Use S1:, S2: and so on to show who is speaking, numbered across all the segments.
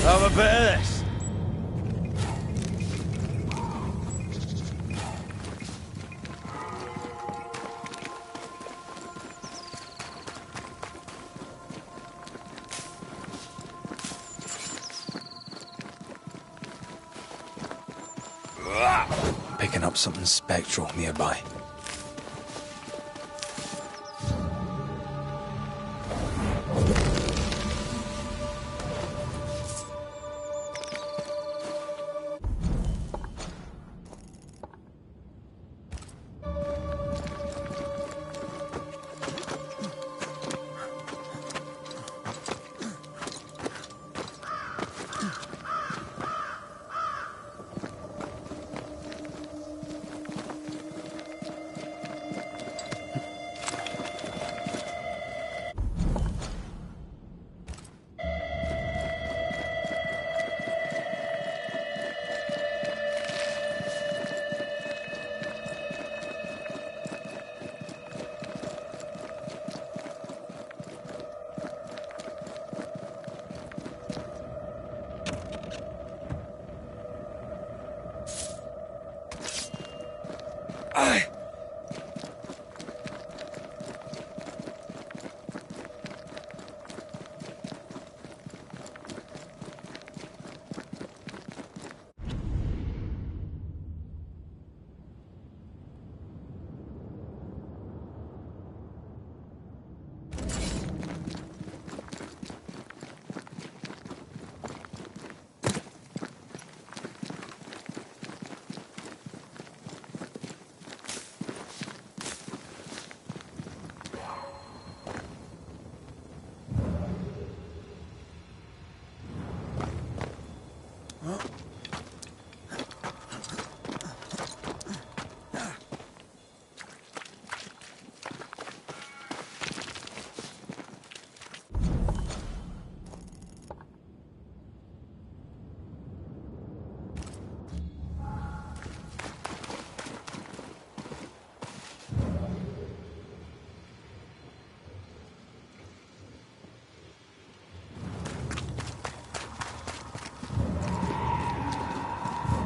S1: Have a bit of this.
S2: Picking up something spectral nearby.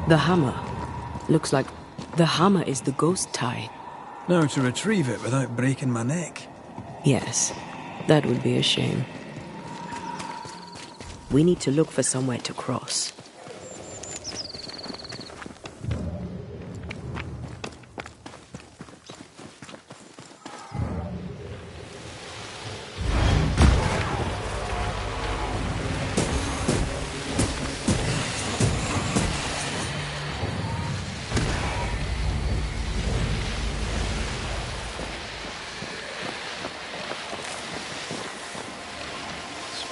S3: The hammer. Looks like the hammer is the ghost tie.
S2: Now to retrieve it without breaking my neck.
S3: Yes, that would be a shame. We need to look for somewhere to cross.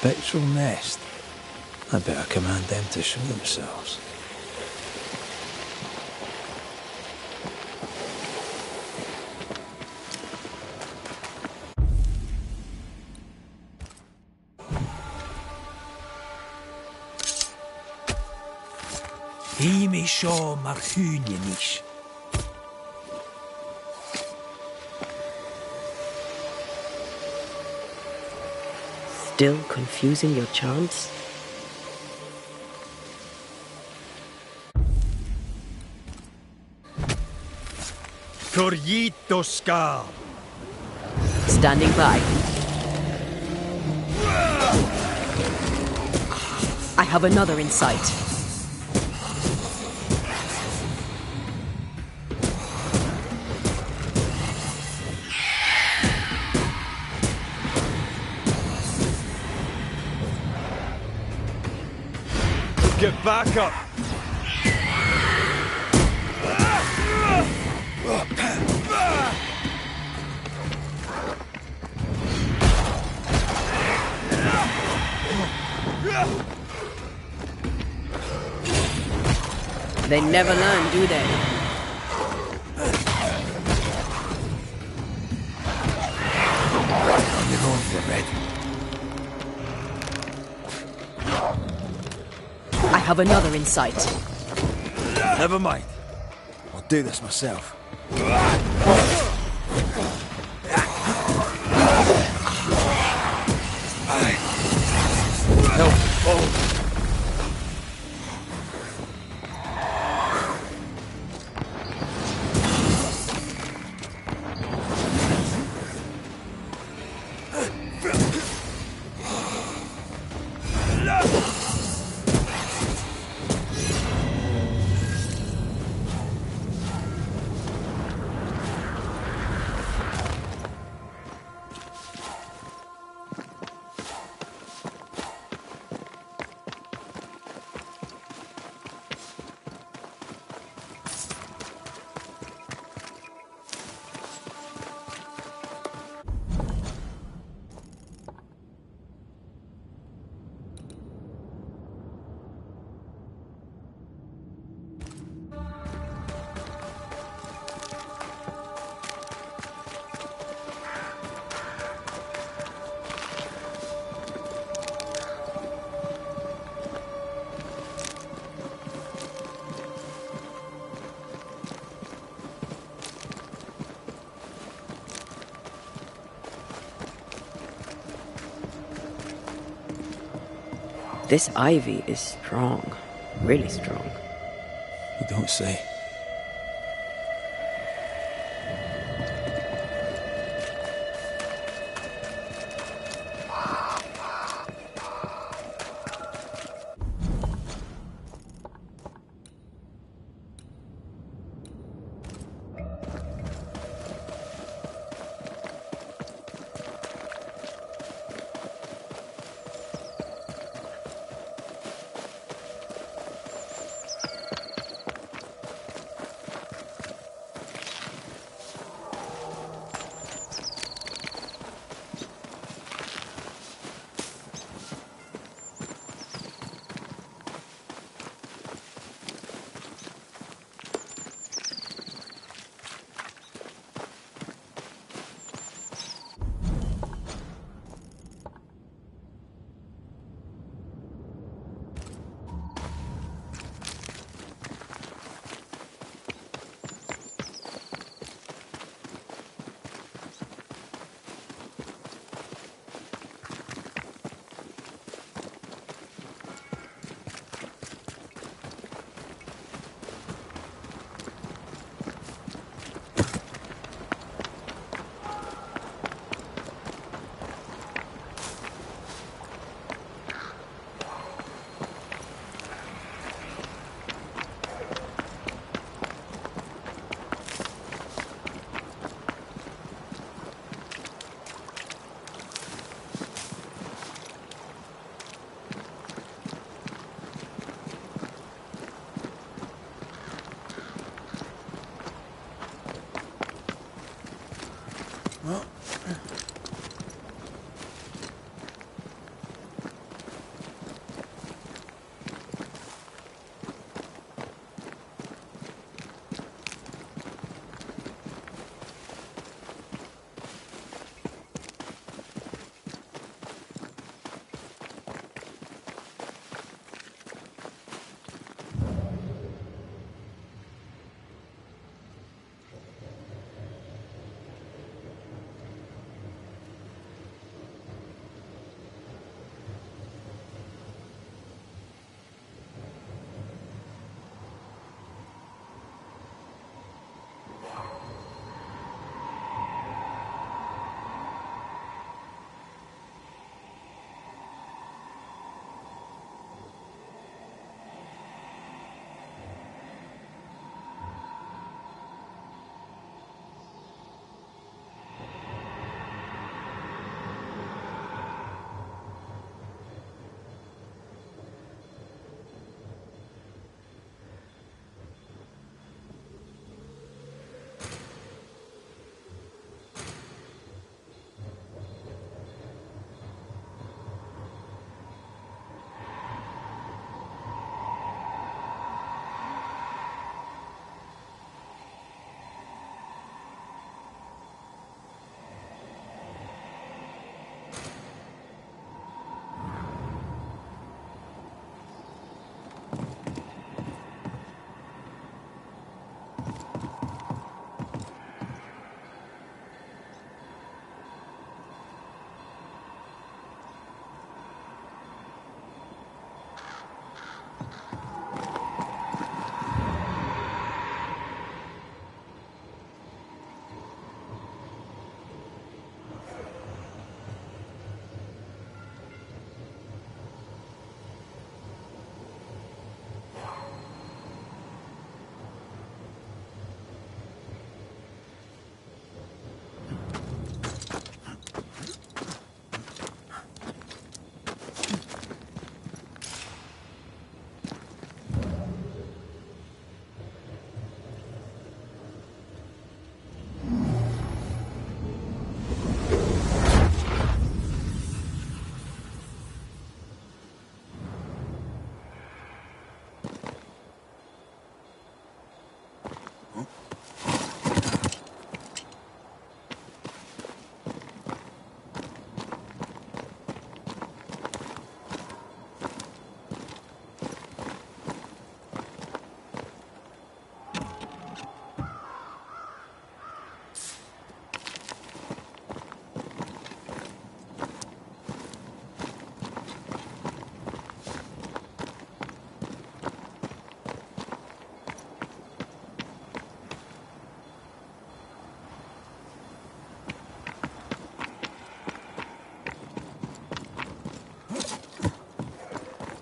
S2: Spectral nest. I better command them to show themselves.
S4: Himi sho marhunianish.
S3: Still confusing your chants?
S1: Corrito Ska.
S3: Standing by. I have another in sight.
S1: Get back up!
S3: They never learn, do they?
S4: On your own, Red.
S3: have another in sight.
S1: Never mind. I'll do this myself. Help! Oh.
S3: This ivy is strong. Really strong.
S2: You don't say.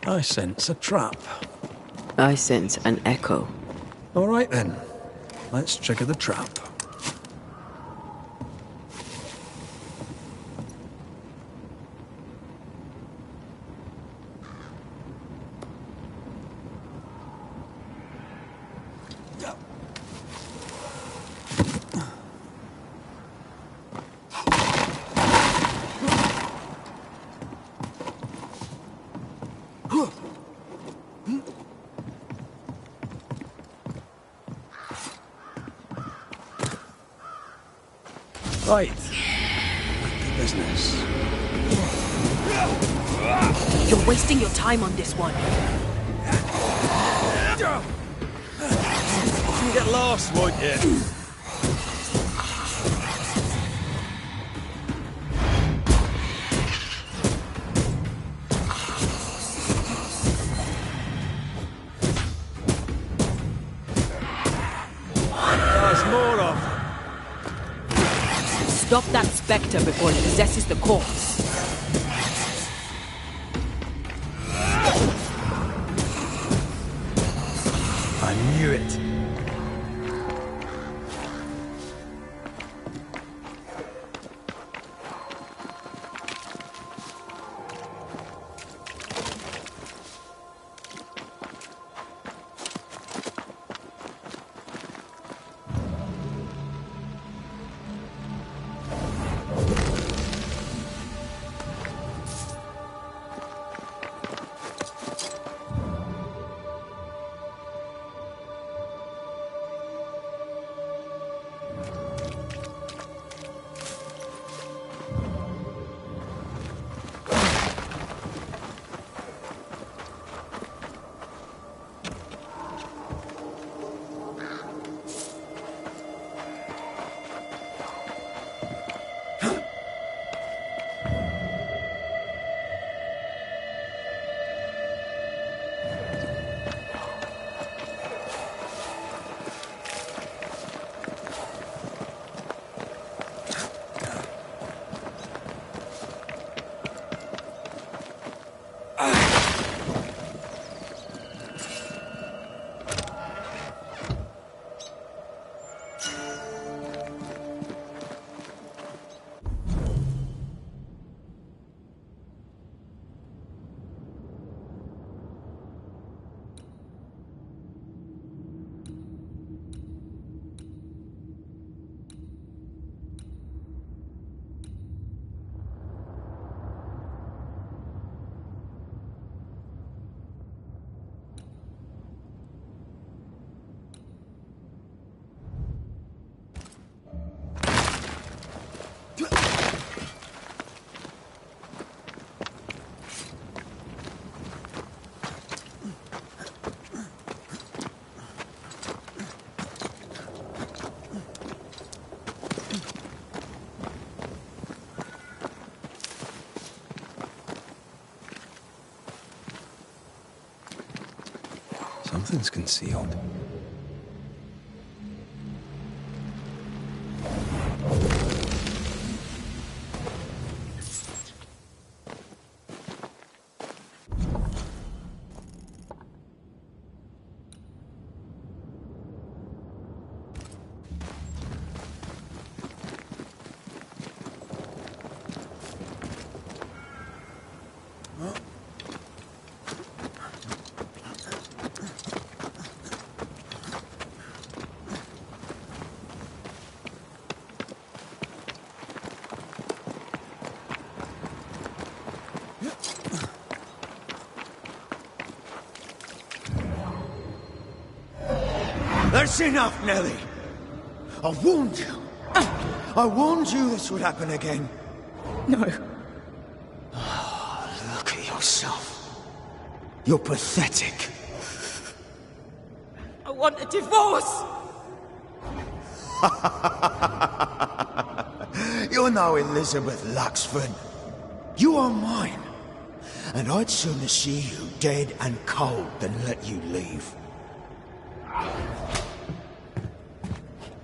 S2: I sense a trap.
S3: I sense an echo.
S2: All right then. Let's trigger the trap. Right. Back to business.
S5: You're wasting your time on this one.
S1: You get lost, won't you? There's more of them.
S5: Stop that spectre before it possesses the corpse.
S2: I knew it. Something's concealed.
S1: That's enough, Nellie. I warned you. I warned you this would happen again.
S5: No.
S1: Look at yourself. You're pathetic.
S5: I want a divorce!
S1: You're no Elizabeth Luxford. You are mine. And I'd sooner see you dead and cold than let you leave.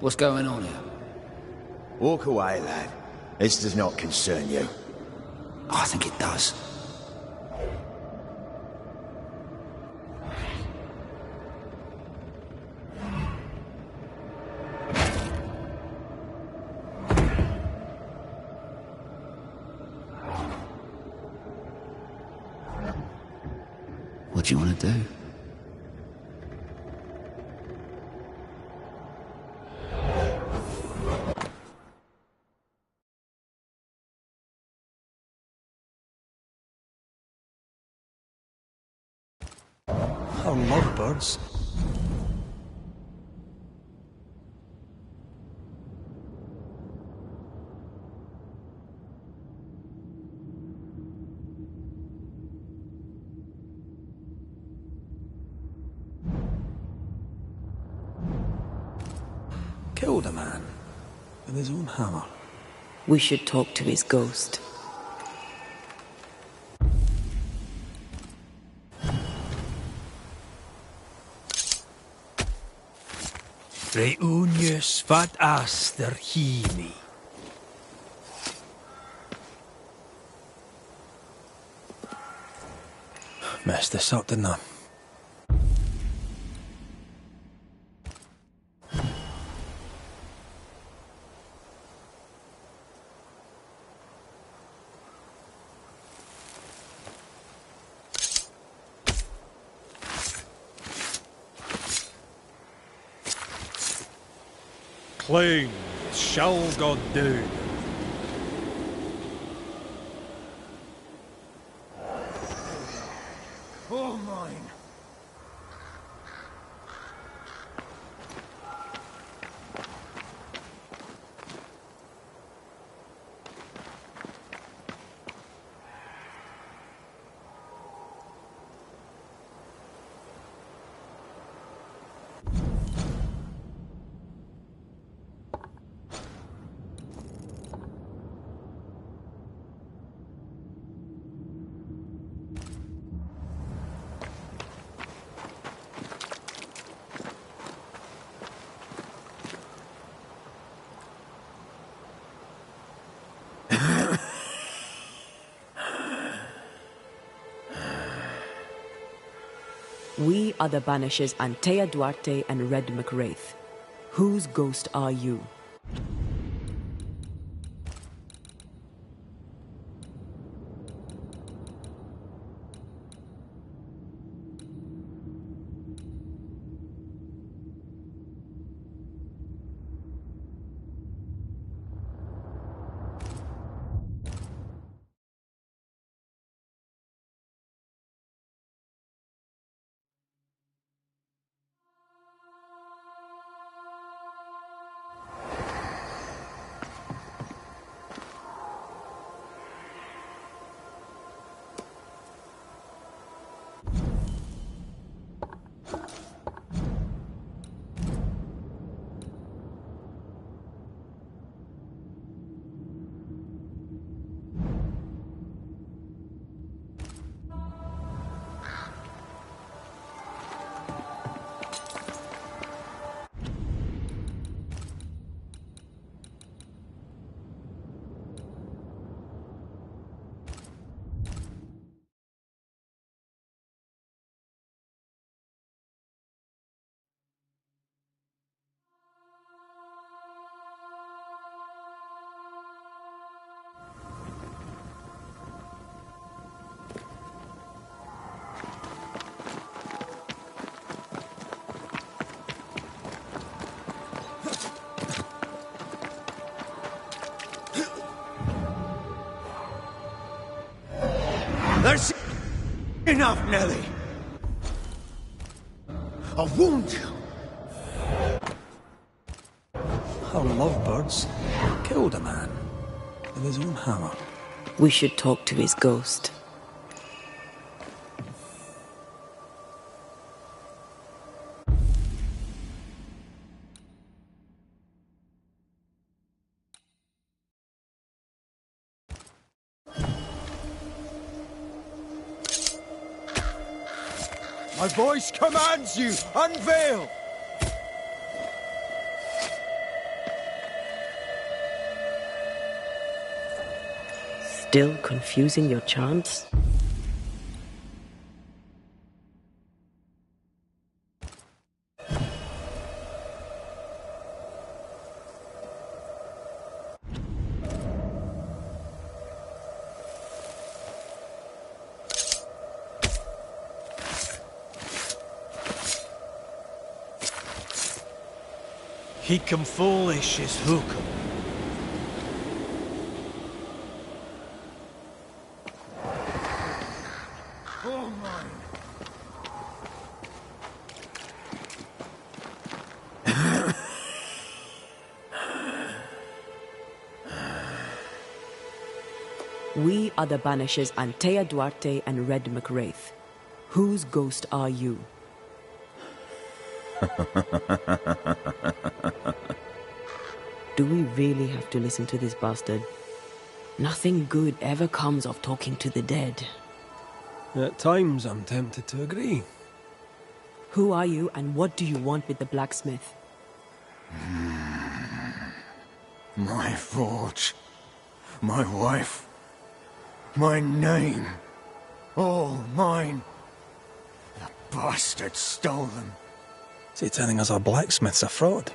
S6: What's going on here?
S1: Walk away, lad. This does not concern you.
S6: I think it does. What do you want to do?
S2: I love birds. Killed a man with his own hammer.
S3: We should talk to his ghost.
S4: Reunius vat aster hini.
S2: Messed this up, didn't I?
S7: Clean shall God do.
S1: All mine.
S3: We are the Banishers Antea Duarte and Red McWraith. Whose ghost are you?
S1: There's enough, Nelly. I warned you.
S2: I love birds. Killed a man with his own hammer.
S3: We should talk to his ghost.
S7: My voice commands you, unveil!
S3: Still confusing your chants?
S4: Hicum foolish is hookum.
S1: All mine.
S3: We are the Banishers Antea Duarte and Red McWraith. Whose ghost are you? Do we really have to listen to this bastard? Nothing good ever comes of talking to the dead.
S2: At times, I'm tempted to agree.
S3: Who are you and what do you want with the blacksmith?
S1: My forge. My wife. My name. All mine. The bastard stole them.
S2: Is he telling us our blacksmith's a fraud?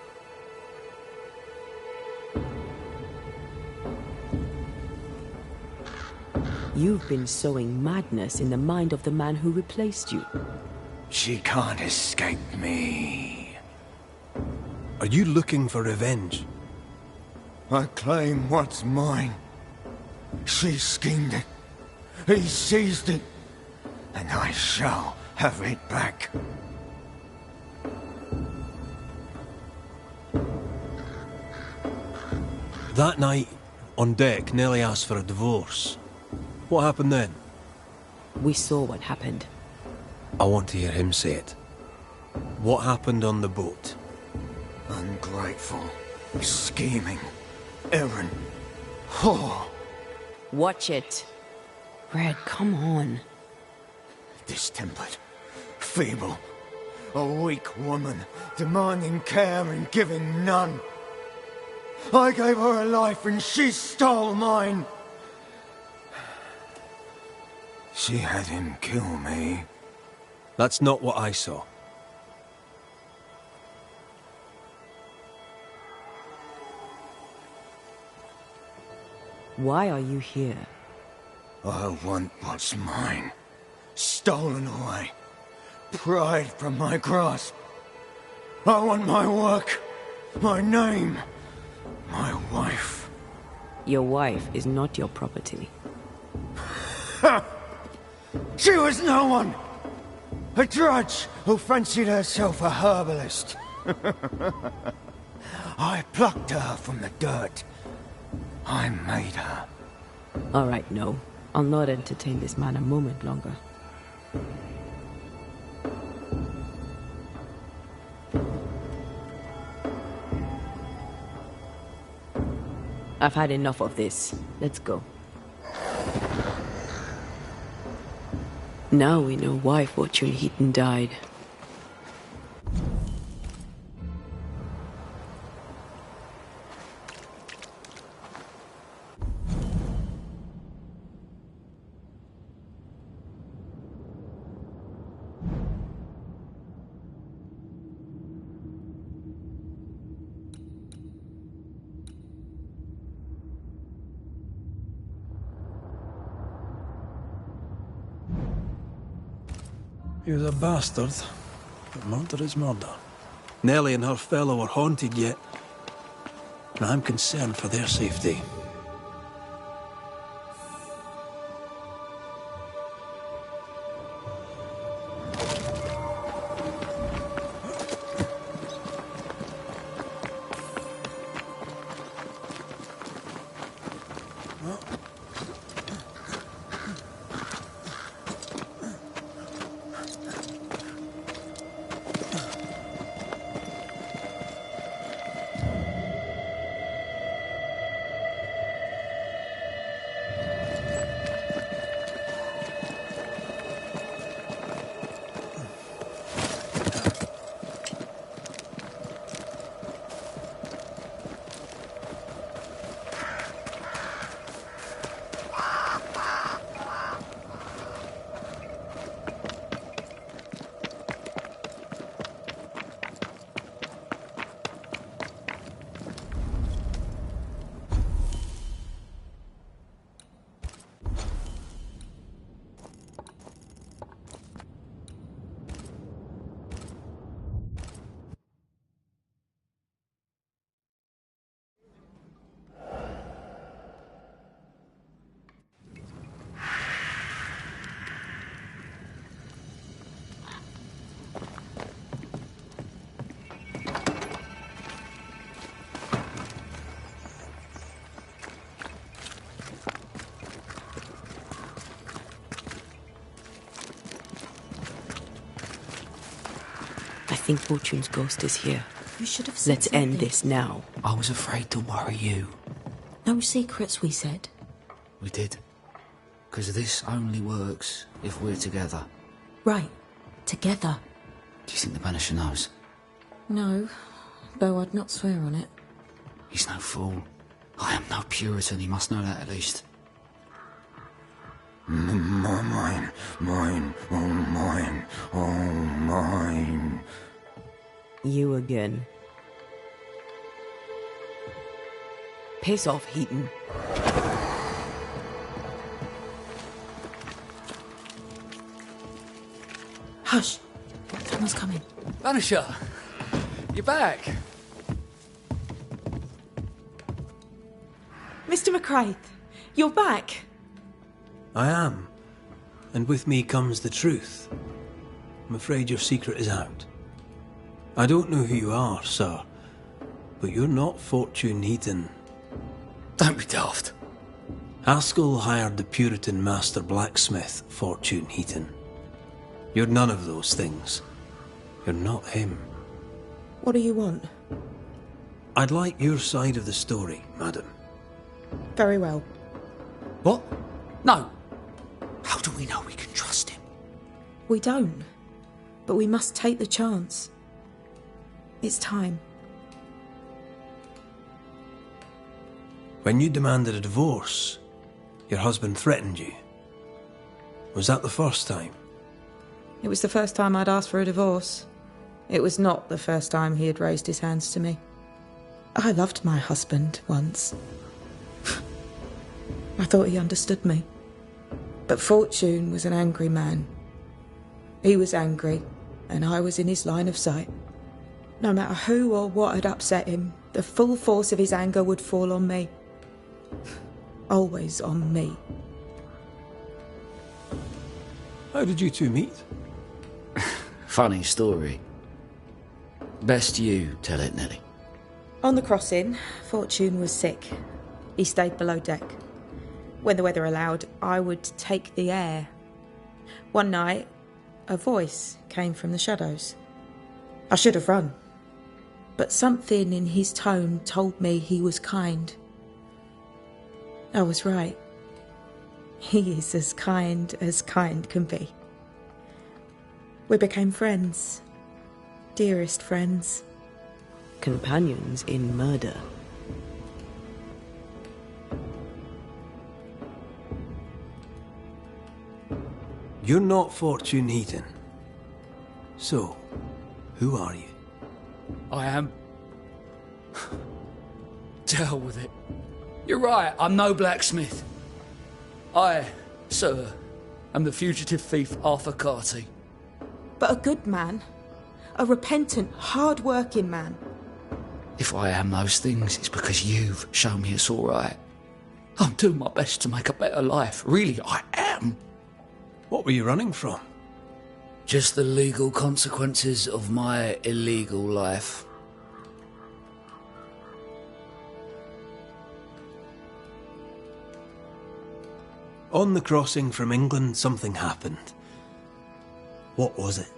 S3: You've been sowing madness in the mind of the man who replaced you.
S1: She can't escape me.
S2: Are you looking for revenge?
S1: I claim what's mine. She schemed it. He seized it. And I shall have it back.
S2: That night, on deck, Nellie asked for a divorce. What happened then?
S3: We saw what happened.
S2: I want to hear him say it. What happened on the boat?
S1: Ungrateful. Scheming. Errant. Whore.
S3: Watch it. Red, come on.
S1: Distempered. Feeble. A weak woman, demanding care and giving none. I gave her a life and she stole mine. She had him kill me.
S2: That's not what I saw.
S3: Why are you here?
S1: I want what's mine. Stolen away. Pried from my grasp. I want my work. My name. My wife.
S3: Your wife is not your property.
S1: She was no one! A drudge who fancied herself a herbalist. I plucked her from the dirt. I made her.
S3: All right, no. I'll not entertain this man a moment longer. I've had enough of this. Let's go. Now we know why Fortune Heaton died.
S2: He was a bastard, but murder is murder. Nellie and her fellow are haunted yet, and I'm concerned for their safety.
S3: think Fortune's ghost is here.
S8: You should have said
S3: Let's
S8: something.
S3: end this now.
S6: I was afraid to worry you.
S8: No secrets, we said.
S6: We did. Because this only works if we're together.
S8: Right. Together.
S6: Do you think the Banisher knows?
S8: No, though I'd not swear on it.
S6: He's no fool. I am no Puritan, he must know that at least.
S1: Mine, oh mine.
S3: You again. Piss off, Heaton.
S8: Hush! Someone's coming.
S6: Banisher! You're back!
S5: Mr. McCraith, you're back.
S2: I am. And with me comes the truth. I'm afraid your secret is out. I don't know who you are, sir, but you're not Fortune Heaton.
S6: Don't be daft.
S2: Haskell hired the Puritan master blacksmith, Fortune Heaton. You're none of those things. You're not him.
S8: What do you want?
S2: I'd like your side of the story, madam.
S8: Very well.
S6: What? No. How do we know we can trust him?
S8: We don't. But we must take the chance. It's time.
S2: When you demanded a divorce, your husband threatened you. Was that the first time?
S8: It was the first time I'd asked for a divorce. It was not the first time he had raised his hands to me. I loved my husband once. I thought he understood me. But Fortune was an angry man. He was angry, and I was in his line of sight. No matter who or what had upset him, the full force of his anger would fall on me. Always on me.
S2: How did you two meet?
S6: Funny story. Best you tell it, Nelly.
S8: On the crossing, Fortune was sick. He stayed below deck. When the weather allowed, I would take the air. One night, a voice came from the shadows. I should have run, but something in his tone told me he was kind. I was right. He is as kind can be. We became friends. Dearest friends.
S3: Companions in murder.
S2: You're not Fortune Heaton. So, who are you?
S6: I am. To hell with it. You're right, I'm no blacksmith. I, sir, am the fugitive thief Arthur Parte.
S8: But a good man. A repentant, hard-working man.
S6: If I am those things, it's because you've shown me it's all right. I'm doing my best to make a better life. Really, I am.
S2: What were you running from?
S6: Just the legal consequences of my illegal life.
S2: On the crossing from England, something happened. What was it?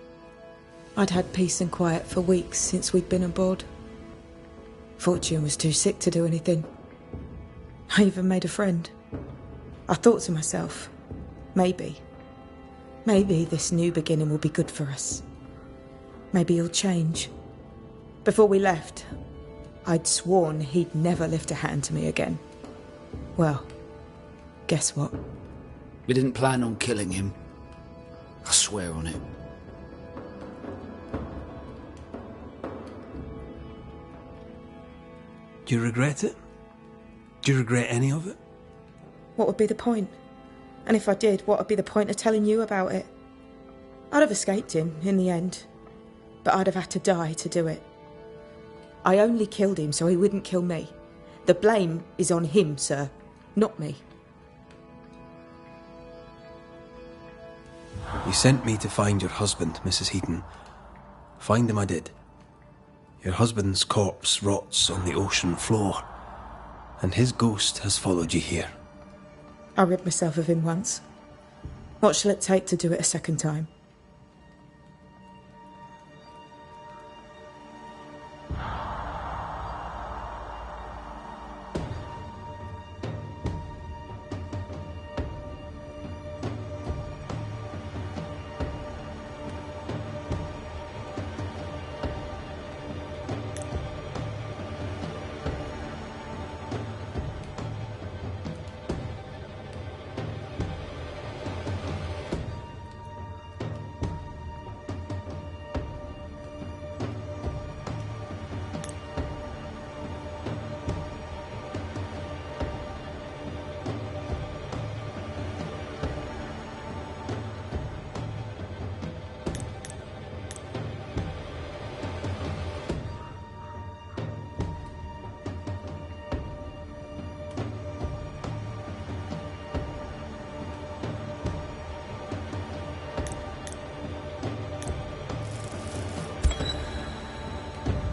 S8: I'd had peace and quiet for weeks since we'd been aboard. Fortune was too sick to do anything. I even made a friend. I thought to myself, maybe this new beginning will be good for us. Maybe he'll change. Before we left, I'd sworn he'd never lift a hand to me again. Well, guess what?
S6: We didn't plan on killing him. I swear on it.
S2: Do you regret it? Do you regret any of it?
S8: What would be the point? And if I did, what would be the point of telling you about it? I'd have escaped him in the end, but I'd have had to die to do it. I only killed him so he wouldn't kill me. The blame is on him, sir, not me.
S2: You sent me to find your husband, Mrs. Heaton. Find him I did. Your husband's corpse rots on the ocean floor, and his ghost has followed you here.
S8: I rid myself of him once. What shall it take to do it a second time?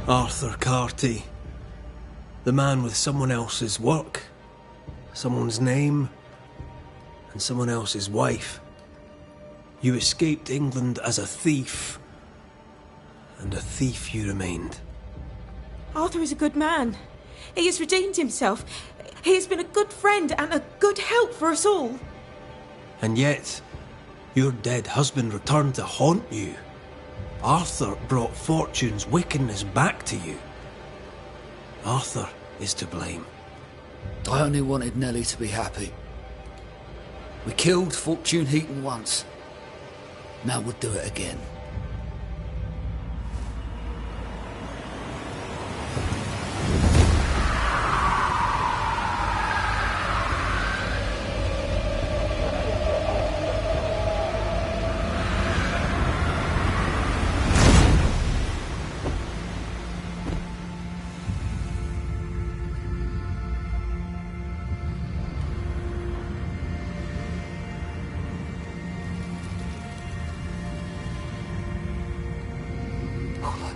S2: Arthur Parte. The man with someone else's work, someone's name, and someone else's wife. You escaped England as a thief, and a thief you remained.
S5: Arthur is a good man. He has redeemed himself. He has been a good friend and a good help for us all.
S2: And yet, your dead husband returned to haunt you. Arthur brought Fortune's wickedness back to you. Arthur is to blame.
S6: I only wanted Nellie to be happy. We killed Fortune Heaton once. Now we'll do it again.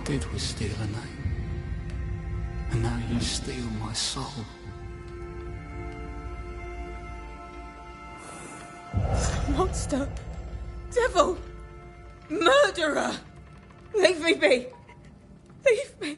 S6: Did was steal a name, and now you steal my soul.
S5: Monster! Devil! Murderer! Leave me be! Leave me!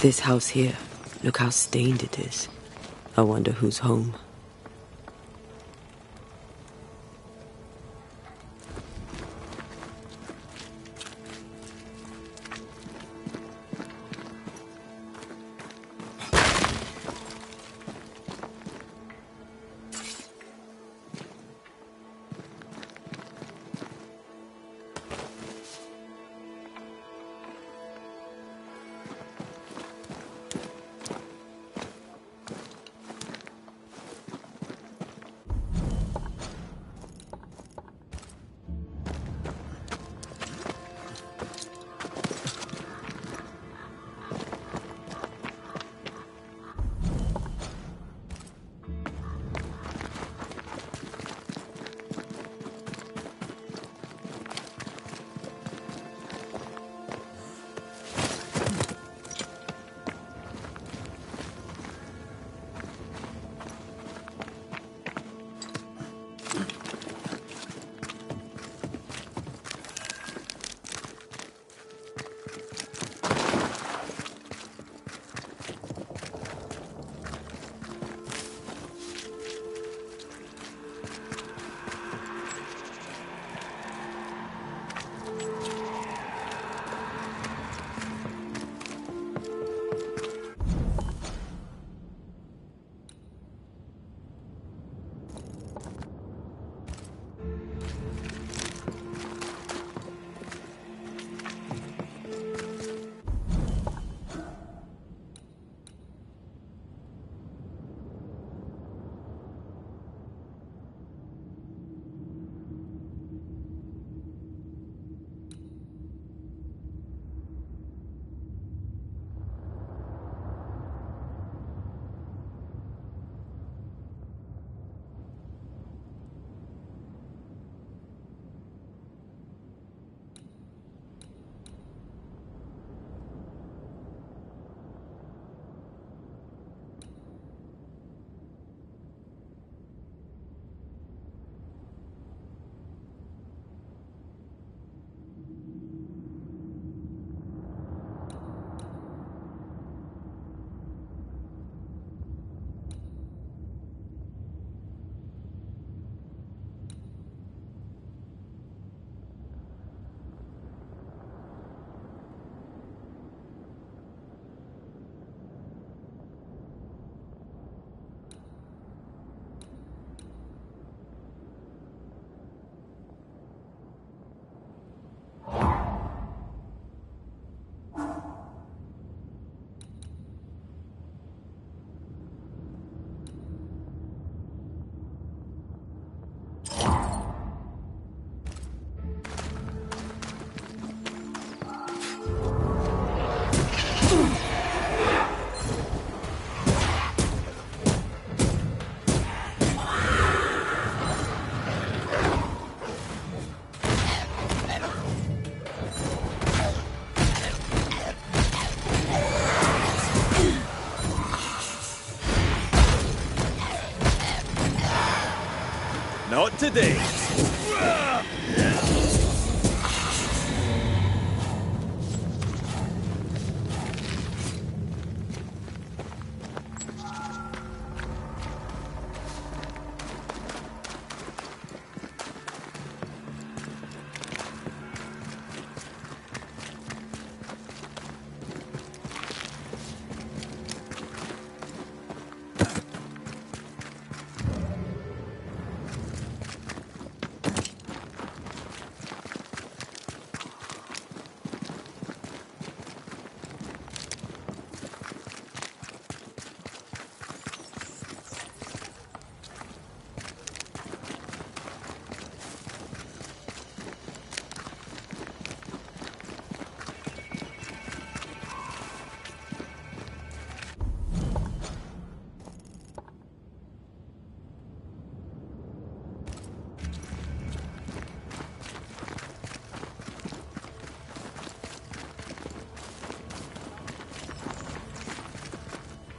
S3: This house here, look how stained it is. I wonder who's home.
S7: Not today.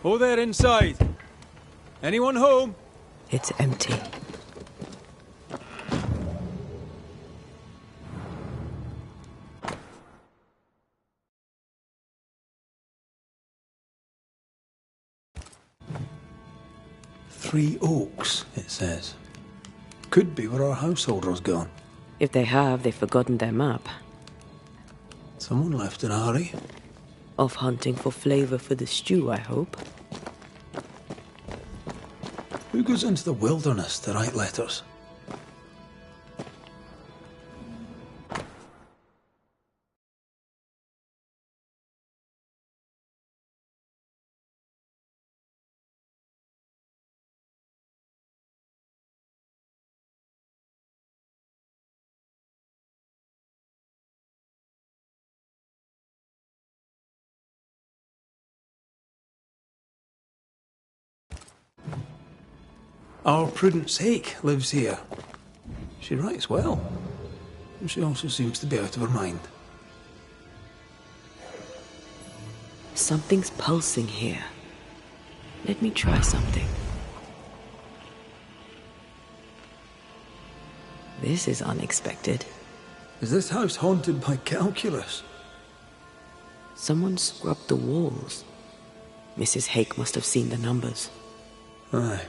S2: Oh, there inside. Anyone home?
S3: It's empty.
S2: Three Oaks, it says. Could be where our householder's gone.
S3: If they have, they've forgotten their map.
S2: Someone left in a hurry.
S3: Off hunting for flavor for the stew, I hope.
S2: Who goes into the wilderness to write letters? Our Prudence Hake lives here. She writes well. And she also seems to be out of her mind.
S3: Something's pulsing here. Let me try something. This is unexpected.
S2: Is this house haunted by calculus?
S3: Someone scrubbed the walls. Mrs. Hake must have seen the numbers.
S2: Aye,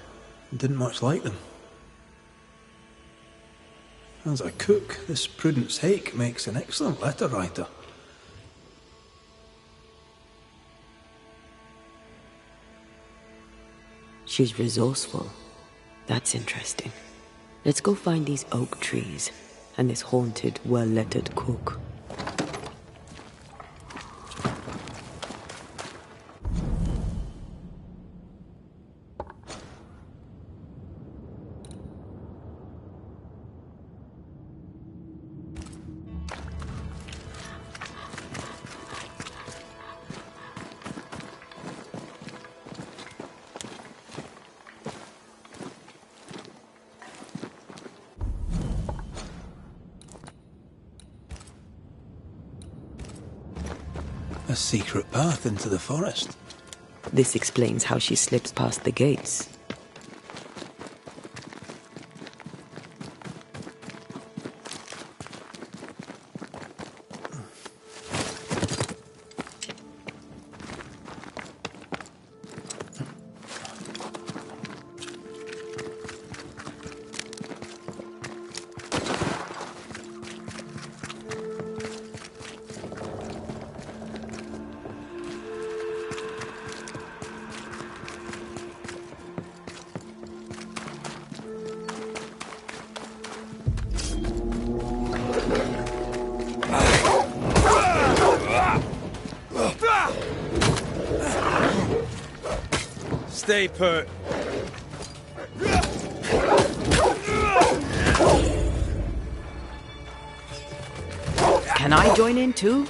S2: didn't much like them. As a cook, this Prudence Hake makes an excellent letter writer.
S3: She's resourceful. That's interesting. Let's go find these oak trees and this haunted, well-lettered cook.
S2: A secret path into the forest.
S3: This explains how she slips past the gates.
S7: Stay put.
S3: Can I join in too?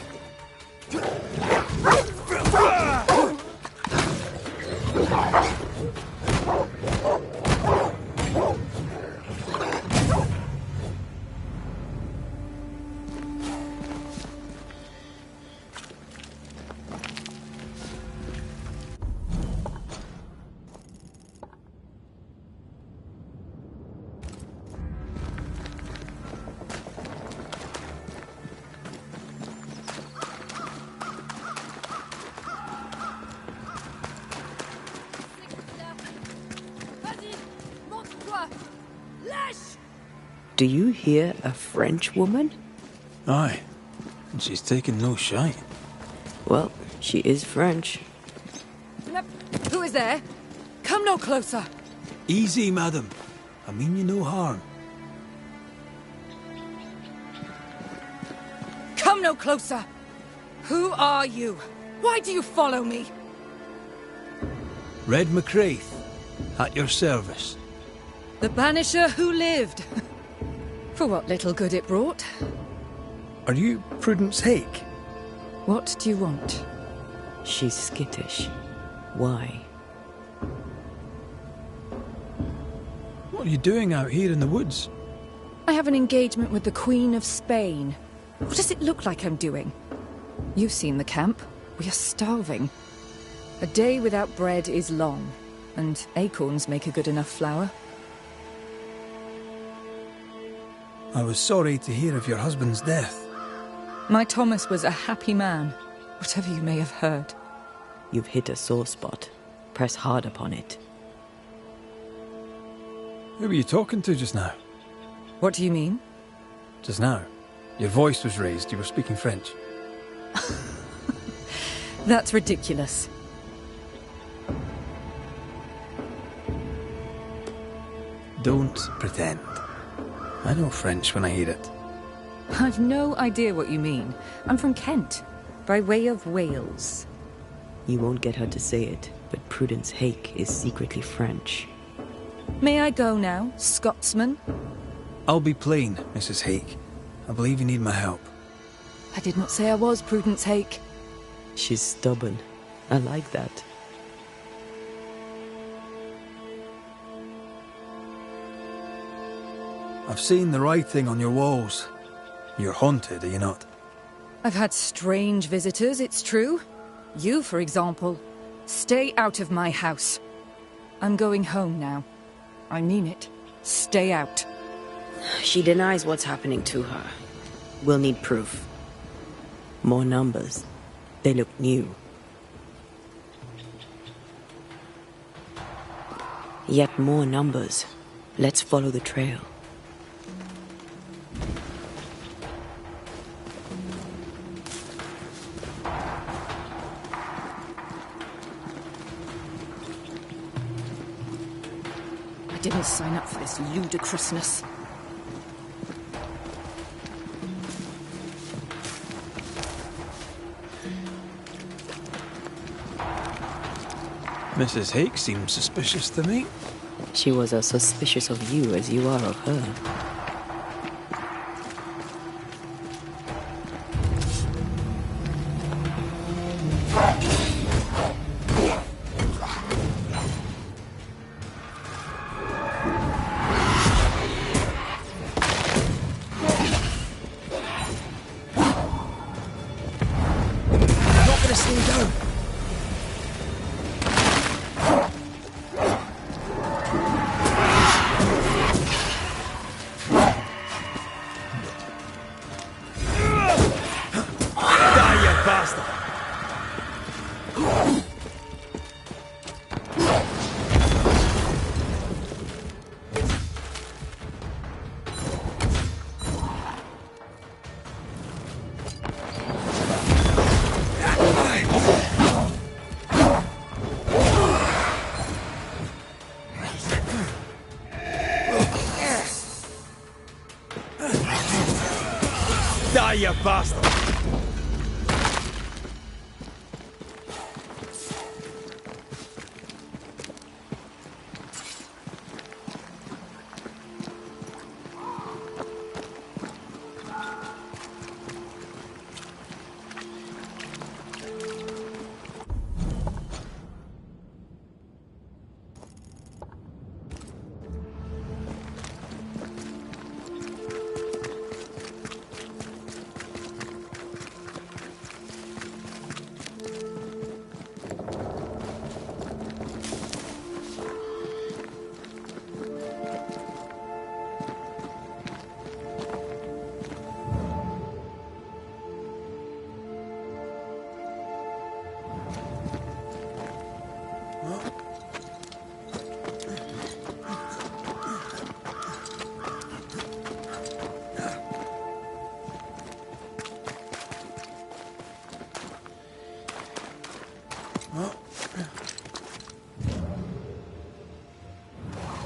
S3: Do you hear a French woman?
S2: Aye, and she's taken no shite.
S3: Well, she is French.
S9: Who is there? Come no closer.
S2: Easy, madam. I mean you no harm.
S9: Come no closer. Who are you? Why do you follow me?
S2: Red McCraith, at your service.
S9: The Banisher who lived. For what little good it brought.
S10: Are you Prudence Hake?
S9: What do you want?
S3: She's skittish. Why?
S2: What are you doing out here in the woods?
S9: I have an engagement with the Queen of Spain. What does it look like I'm doing? You've seen the camp. We are starving. A day without bread is long, and acorns make a good enough flour.
S2: I was sorry to hear of your husband's death.
S9: My Thomas was a happy man, whatever you may have heard.
S3: You've hit a sore spot. Press hard upon it.
S2: Who were you talking to just now?
S9: What do you mean?
S2: Just now. Your voice was raised. You were speaking French.
S9: That's ridiculous.
S2: Don't pretend. I know French when I hear it.
S9: I've no idea what you mean. I'm from Kent, by way of Wales.
S3: You won't get her to say it, but Prudence Hake is secretly French.
S9: May I go now, Scotsman?
S2: I'll be plain, Mrs. Hake. I believe you need my help.
S9: I did not say I was Prudence Hake.
S3: She's stubborn. I like that.
S2: I've seen the writing on your walls. You're haunted, are you not?
S9: I've had strange visitors, it's true. You, for example. Stay out of my house. I'm going home now. I mean it. Stay out.
S3: She denies what's happening to her. We'll need proof. More numbers. They look new. Yet more numbers. Let's follow the trail.
S9: I didn't sign up for this ludicrousness.
S2: Mrs. Hake seems suspicious to me.
S3: She was as suspicious of you as you are of her.
S2: Not gonna slow down.
S7: Die, you bastard!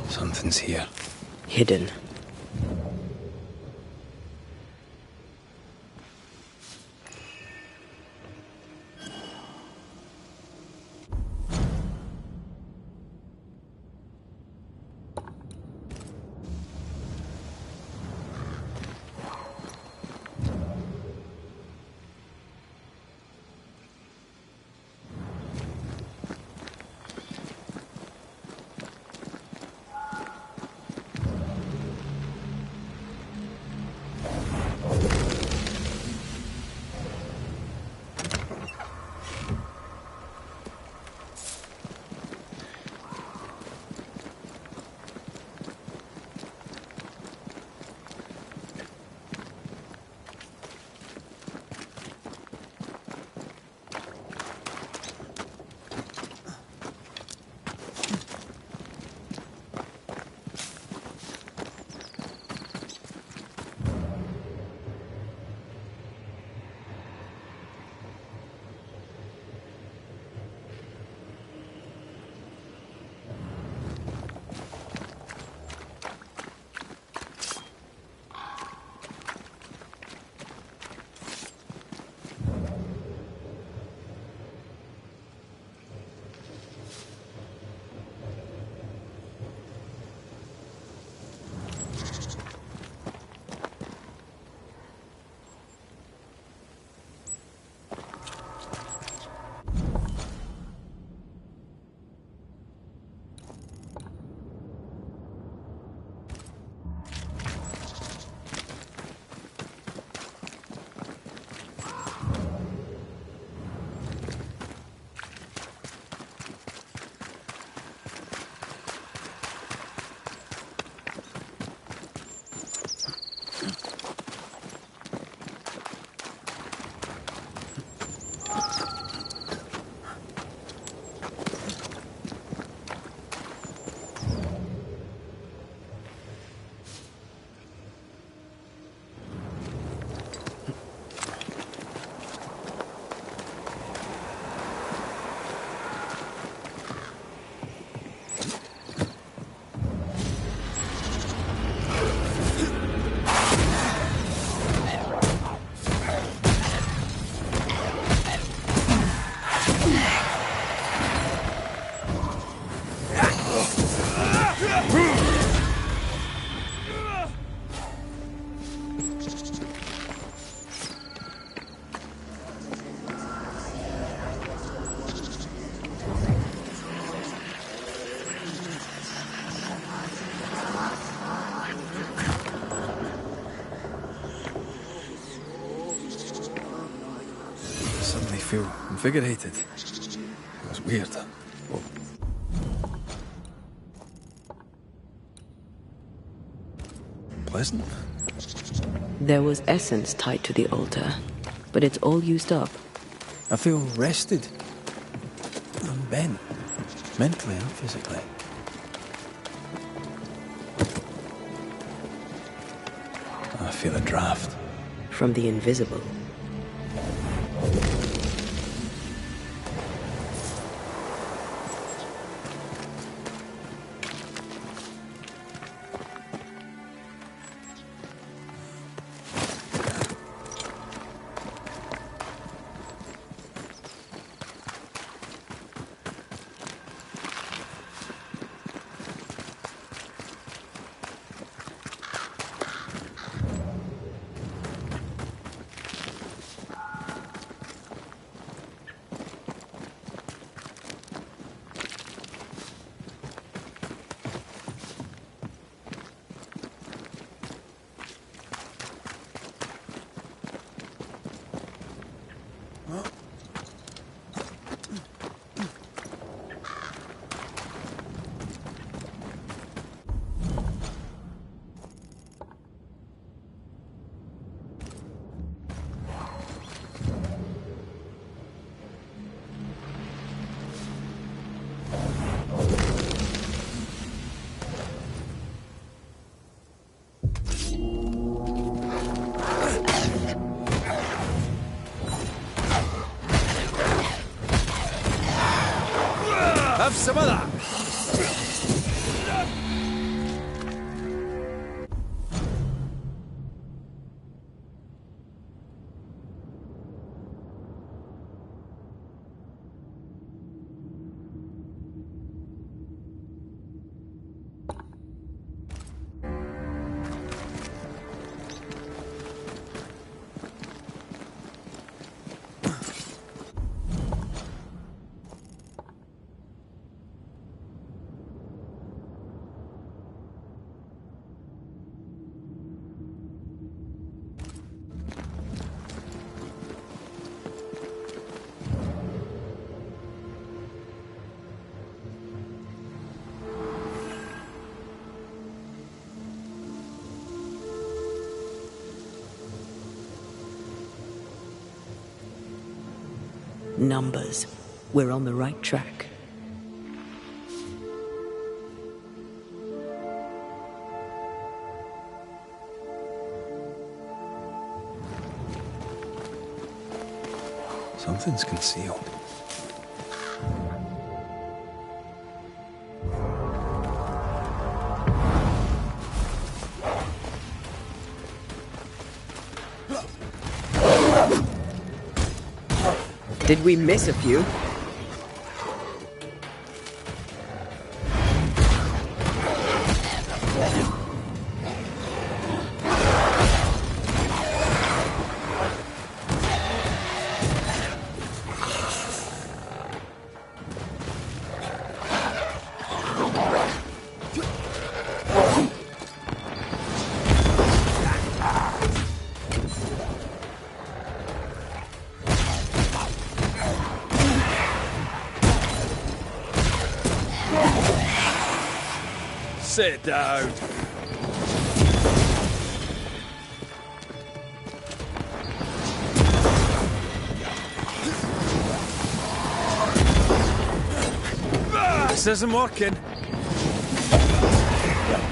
S10: Something's here.
S3: Hidden.
S10: Feel invigorated. It was weird. Oh. Pleasant?
S3: There was essence tied to the altar, but it's all used up.
S2: I feel rested. I'm bent, mentally and physically. I feel a draft.
S3: From the invisible.
S7: Have some of that.
S3: Numbers. We're on the right track.
S2: Something's concealed.
S3: Did we miss a few?
S7: Sit down. This isn't working. You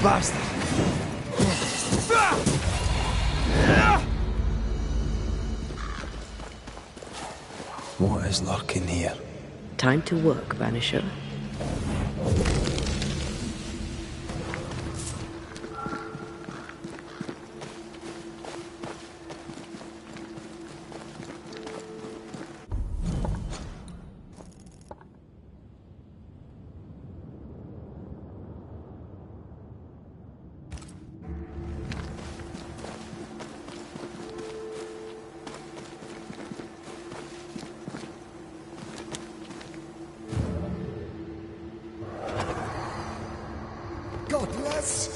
S7: bastard.
S2: What is lurking here?
S3: Time to work, Banisher.
S1: Godless!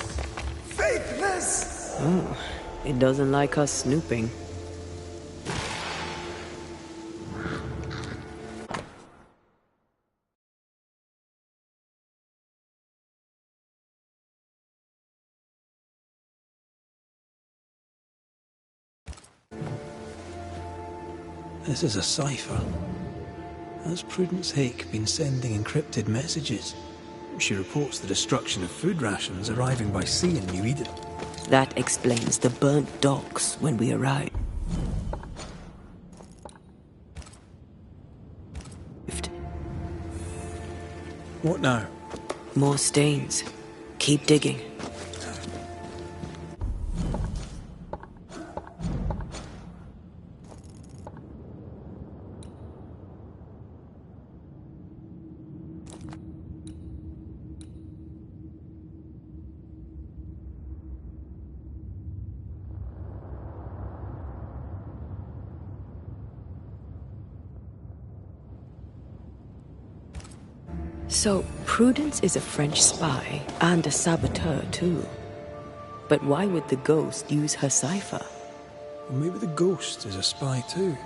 S1: Faithless!
S3: Oh, it doesn't like us snooping.
S2: This is a cipher. Has Prudence Hake been sending encrypted messages? She reports the destruction of food rations arriving by sea in New Eden.
S3: That explains the burnt docks when we arrived.
S2: What now?
S3: More stains. Keep digging. So, Prudence is a French spy and a saboteur, too. But why would the ghost use her cipher?
S2: Well, maybe the ghost is a spy, too.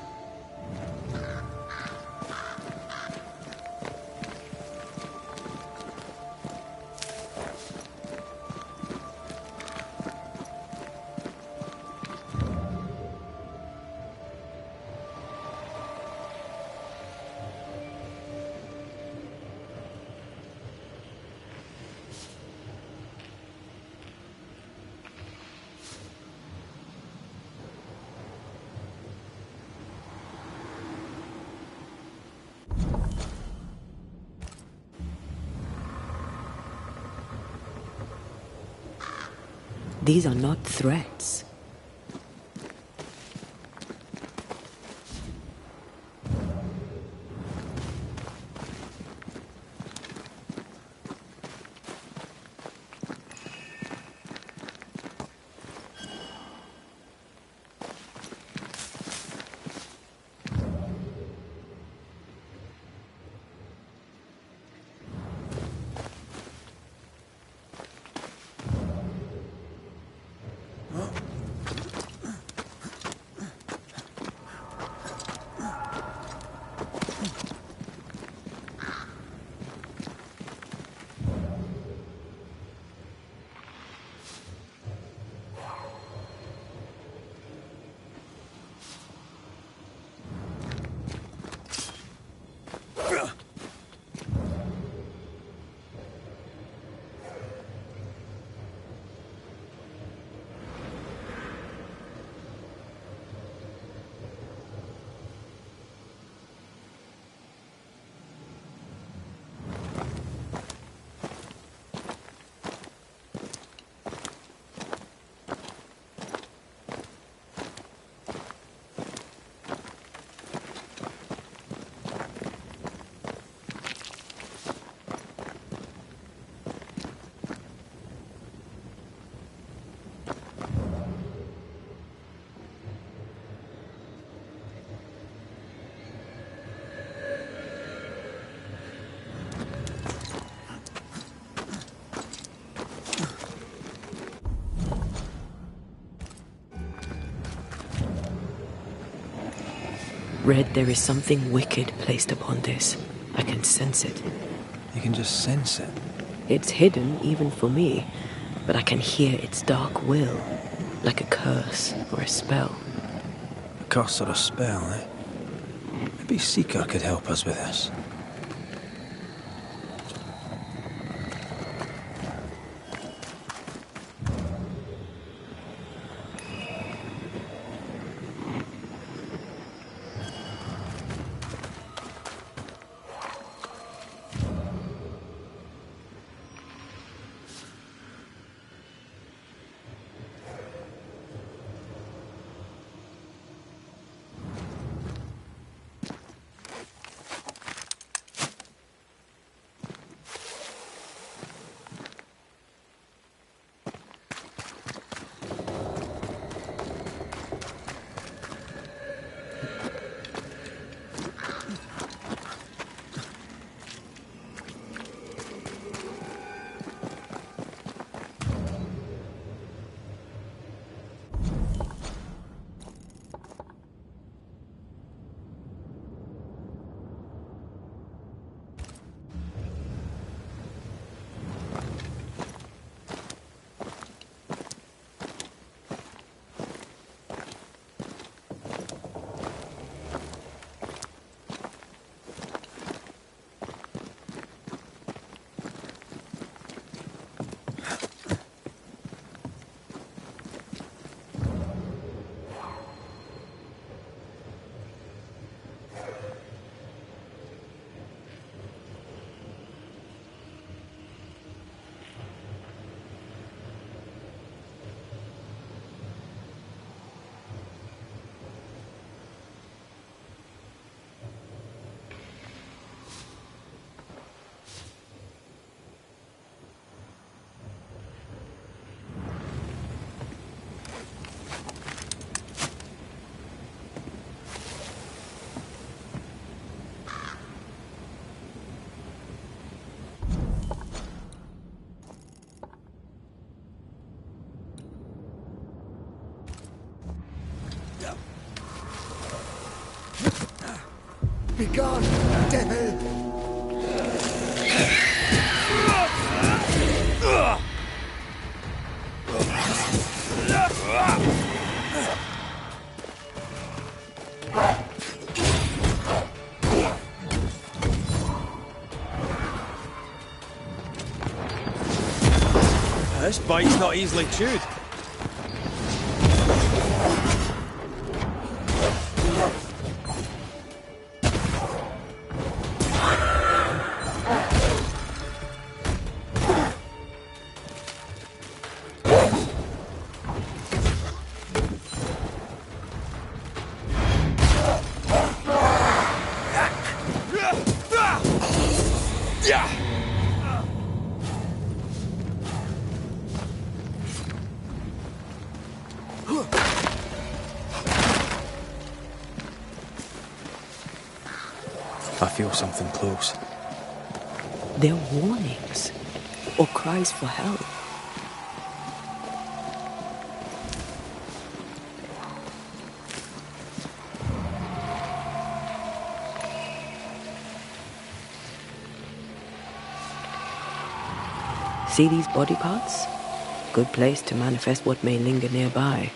S3: These are not threats. Red, there is something wicked placed upon this. I can sense it.
S2: You can just sense it.
S3: It's hidden, even for me, but I can hear its dark will, like a curse or a spell.
S2: A curse or a spell, eh? Maybe Seeker could help us with this.
S1: Begone, devil!
S7: This bite's not easily chewed.
S10: I feel something close.
S3: They're warnings or cries for help. See these body parts? Good place to manifest what may linger nearby.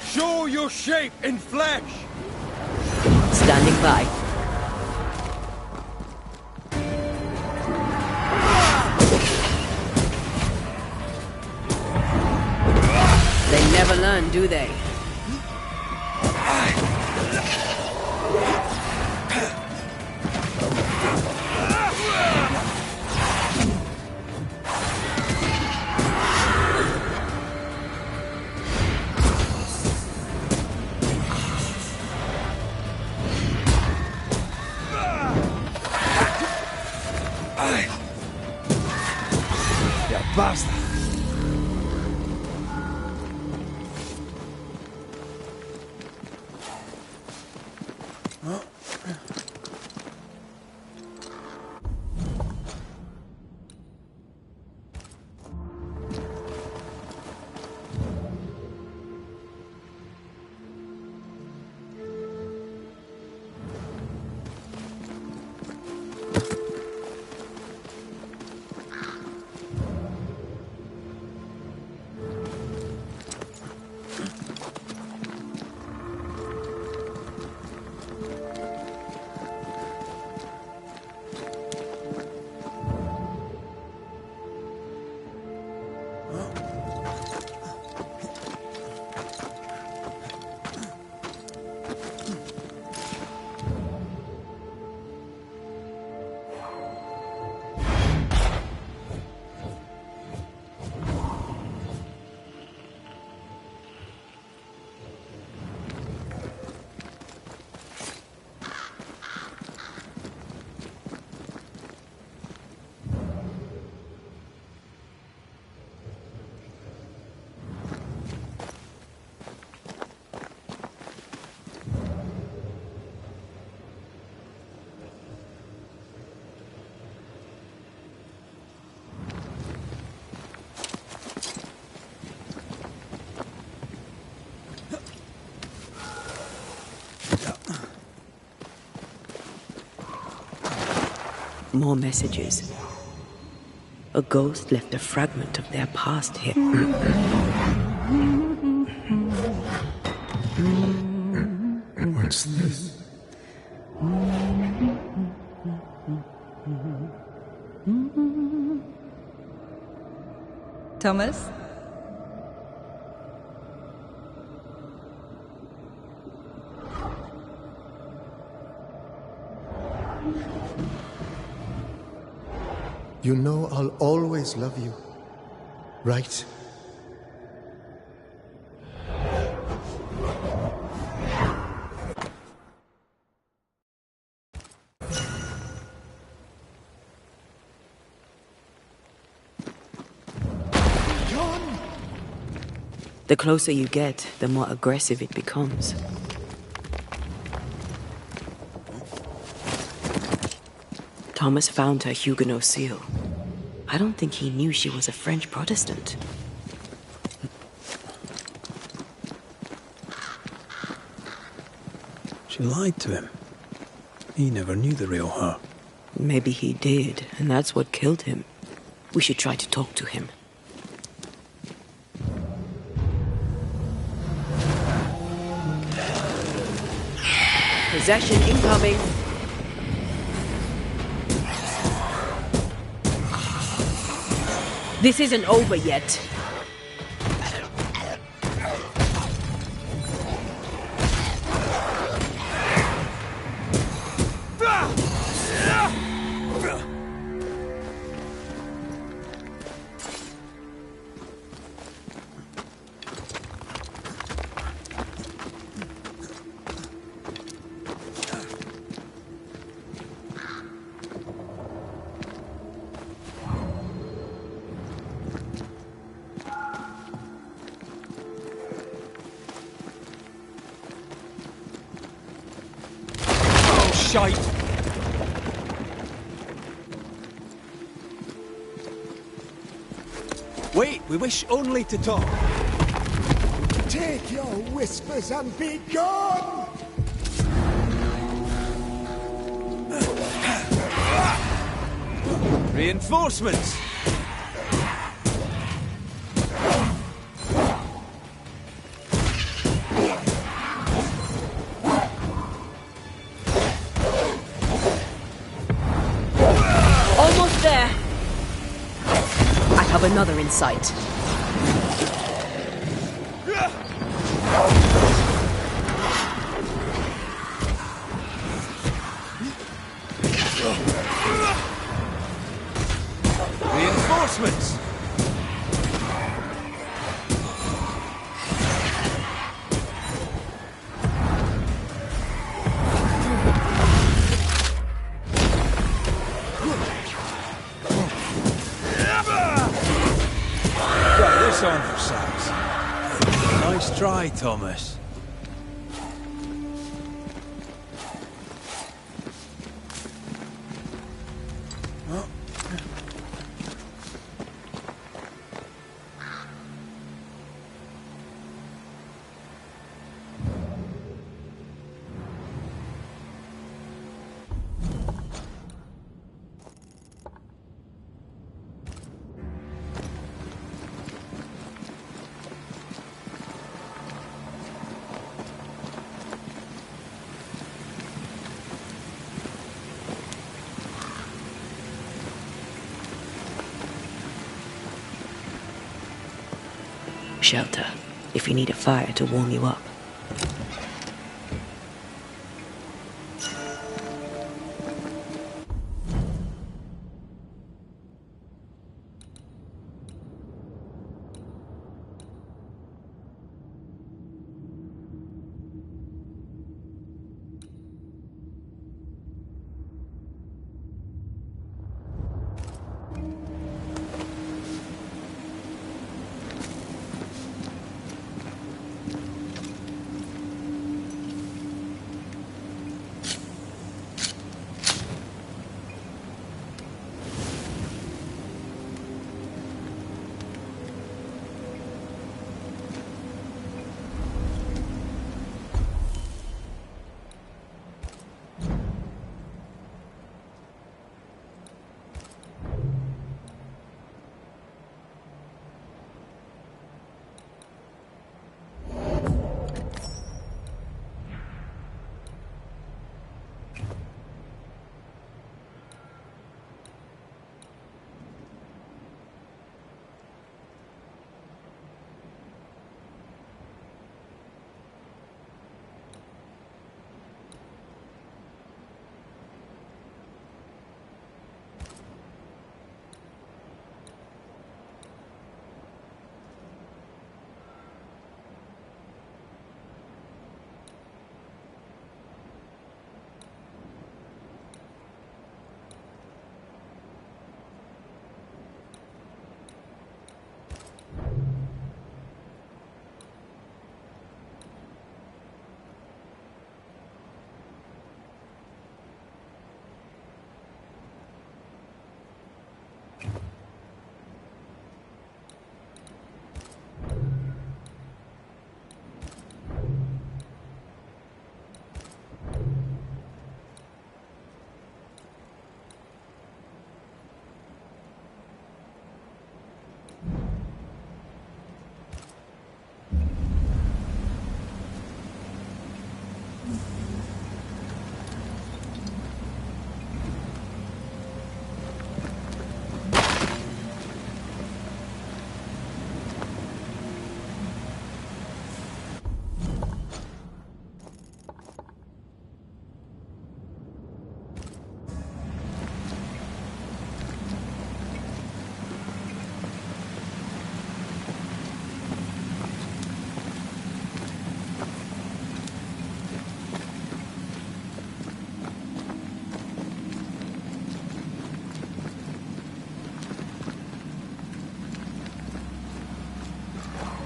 S7: Show your shape in flesh!
S3: Standing by. They never learn, do they?
S7: Basta!
S3: More messages. A ghost left a fragment of their past here.
S1: What's this?
S9: Thomas?
S1: You know I'll always love you, right?
S3: The closer you get, the more aggressive it becomes. Thomas found her Huguenot seal. I don't think he knew she was a French Protestant.
S2: She lied to him. He never knew the real her.
S3: Maybe he did, and that's what killed him. We should try to talk to him. Possession incoming. This isn't over yet.
S7: shite!
S11: Wait, we wish only to talk.
S12: Take your whispers and be gone!
S11: Reinforcements!
S3: Almost there. I have another in sight.
S11: Reinforcements!
S7: Try this on for size.
S2: Nice try, Thomas.
S3: Shelter, if you need a fire to warm you up.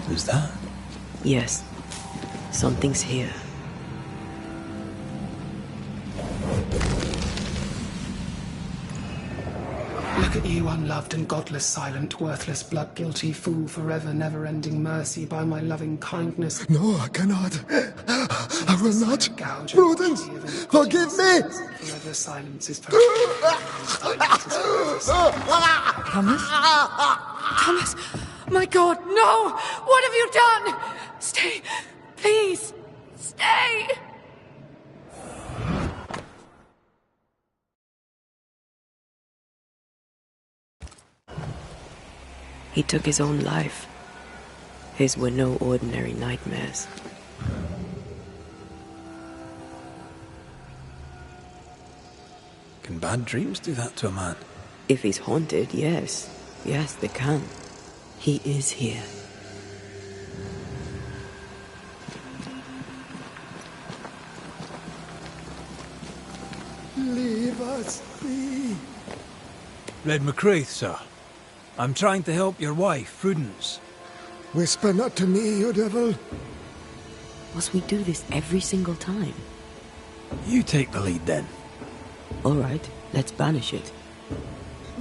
S2: Who's that?
S3: Yes. Something's here.
S13: Look at you, unloved and godless, silent, worthless, blood-guilty fool, forever, never-ending mercy by my loving kindness.
S12: No, I cannot. I will not. Prudence, forgive me!
S13: Forever silence is
S9: Thomas? Thomas! My God, no! What have you done? Stay! Please! Stay!
S3: He took his own life. His were no ordinary nightmares.
S2: Can bad dreams do that to a man?
S3: If he's haunted, yes. Yes, they can. He is here.
S12: Leave us be.
S2: Red McCraith, sir. I'm trying to help your wife, Prudence.
S12: Whisper not to me, you devil.
S3: Must we do this every single time?
S2: You take the lead, then.
S3: All right, let's banish it.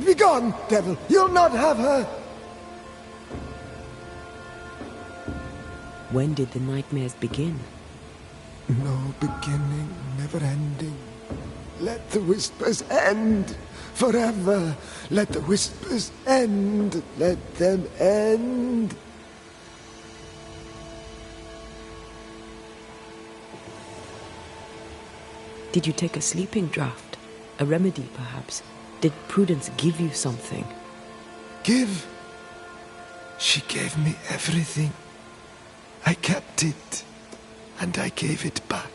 S12: Begone, devil! You'll not have her!
S3: When did the nightmares begin?
S12: No beginning, never ending. Let the whispers end forever. Let the whispers end. Let them end.
S3: Did you take a sleeping draught? A remedy, perhaps? Did Prudence give you something?
S12: Give? She gave me everything. I kept it, and I gave it back.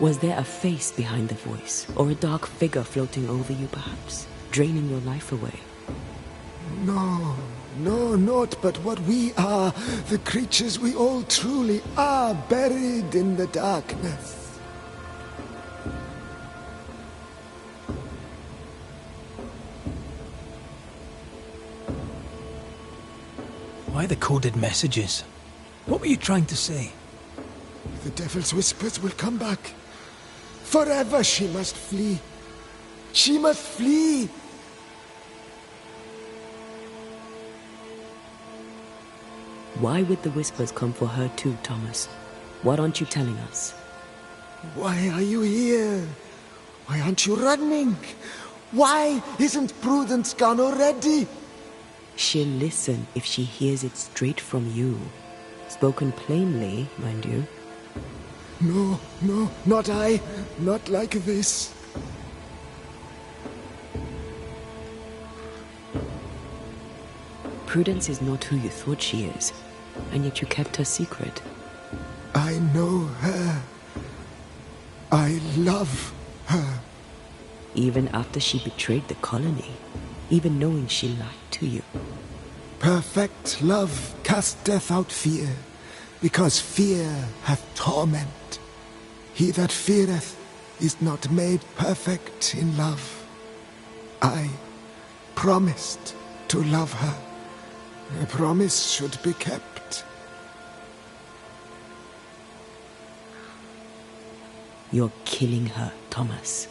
S3: Was there a face behind the voice, or a dark figure floating over you, perhaps, draining your life away?
S12: No, naught but what we are, the creatures we all truly are, buried in the darkness.
S2: Why the coded messages? What were you trying to say?
S12: The devil's whispers will come back. Forever she must flee. She must flee.
S3: Why would the whispers come for her too, Thomas? What aren't you telling us?
S12: Why are you here? Why aren't you running? Why isn't Prudence gone already?
S3: She'll listen if she hears it straight from you. Spoken plainly, mind you.
S12: No, not I. Not like this.
S3: Prudence is not who you thought she is, and yet you kept her secret.
S12: I know her. I love her.
S3: Even after she betrayed the colony, even knowing she lied to you.
S12: Perfect love casteth out fear, because fear hath torment. He that feareth is not made perfect in love. I promised to love her. A promise should be kept.
S3: You're killing her, Thomas.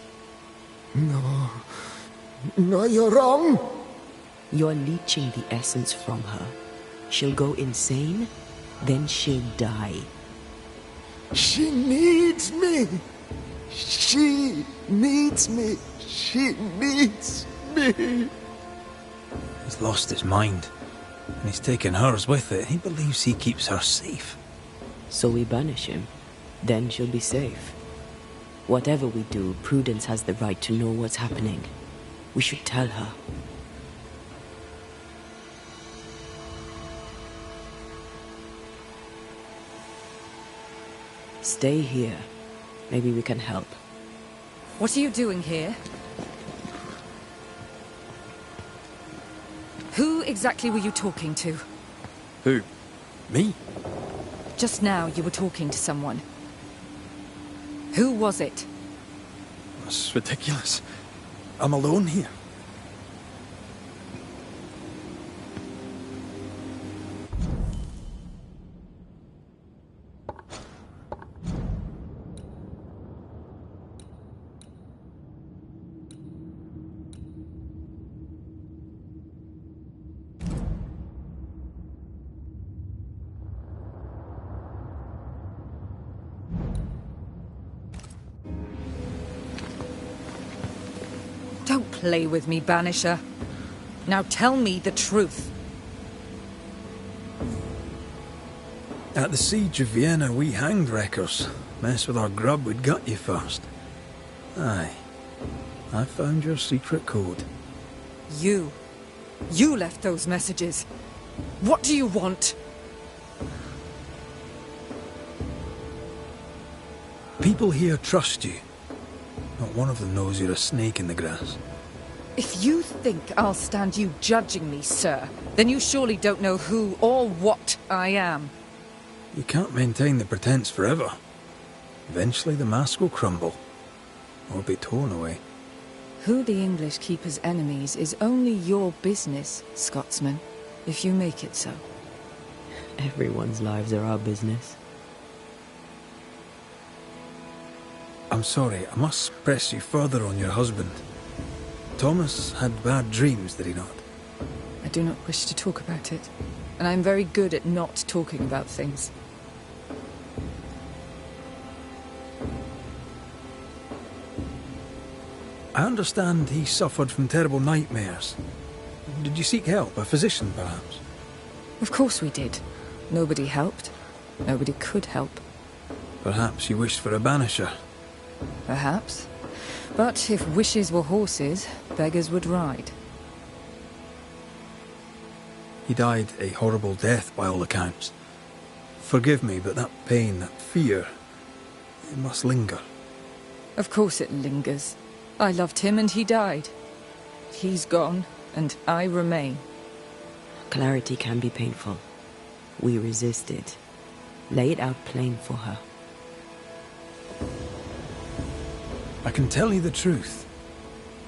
S12: No, you're wrong.
S3: You're leeching the essence from her. She'll go insane, then she'll die.
S12: She needs me. She needs me. She needs me.
S2: He's lost his mind, and he's taken hers with it. He believes he keeps her safe.
S3: So we banish him. Then she'll be safe. Whatever we do, Prudence has the right to know what's happening. We should tell her. Stay here. Maybe we can help.
S9: What are you doing here? Who exactly were you talking to?
S10: Who? Me?
S9: Just now you were talking to someone. Who was it?
S10: That's ridiculous. I'm alone here.
S9: play with me, Banisher. Now tell me the truth.
S2: At the siege of Vienna, we hanged wreckers. Mess with our grub, we'd gut you first. Aye. I found your secret code.
S9: You left those messages. What do you want?
S2: People here trust you. Not one of them knows you're a snake in the grass.
S9: If you think I'll stand you judging me, sir, then you surely don't know who or what I am.
S2: You can't maintain the pretense forever. Eventually the mask will crumble. Or be torn away.
S9: Who the English keep as enemies is only your business, Scotsman, if you make it so.
S3: Everyone's lives are our business.
S2: I'm sorry, I must press you further on your husband. Thomas had bad dreams, did he not?
S9: I do not wish to talk about it, and I'm very good at not talking about things.
S2: I understand he suffered from terrible nightmares. Did you seek help? A physician, perhaps?
S9: Of course we did. Nobody helped. Nobody could help.
S2: Perhaps you wished for a banisher.
S9: Perhaps. But if wishes were horses, beggars would ride.
S2: He died a horrible death by all accounts. Forgive me, but that pain, that fear, it must linger.
S9: Of course it lingers. I loved him and he died. He's gone, and I remain.
S3: Clarity can be painful. We resisted. Lay it out plain for her.
S2: I can tell you the truth,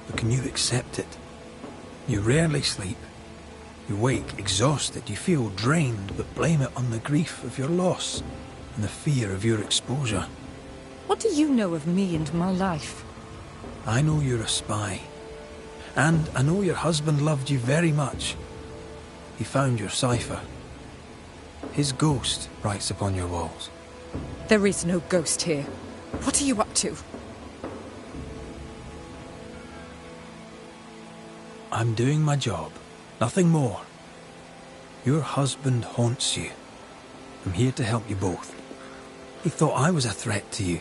S2: but can you accept it? You rarely sleep. You wake exhausted, you feel drained, but blame it on the grief of your loss and the fear of your exposure.
S9: What do you know of me and my life?
S2: I know you're a spy. And I know your husband loved you very much. He found your cipher. His ghost writes upon your walls.
S9: There is no ghost here. What are you up to?
S2: I'm doing my job. Nothing more. Your husband haunts you. I'm here to help you both. He thought I was a threat to you.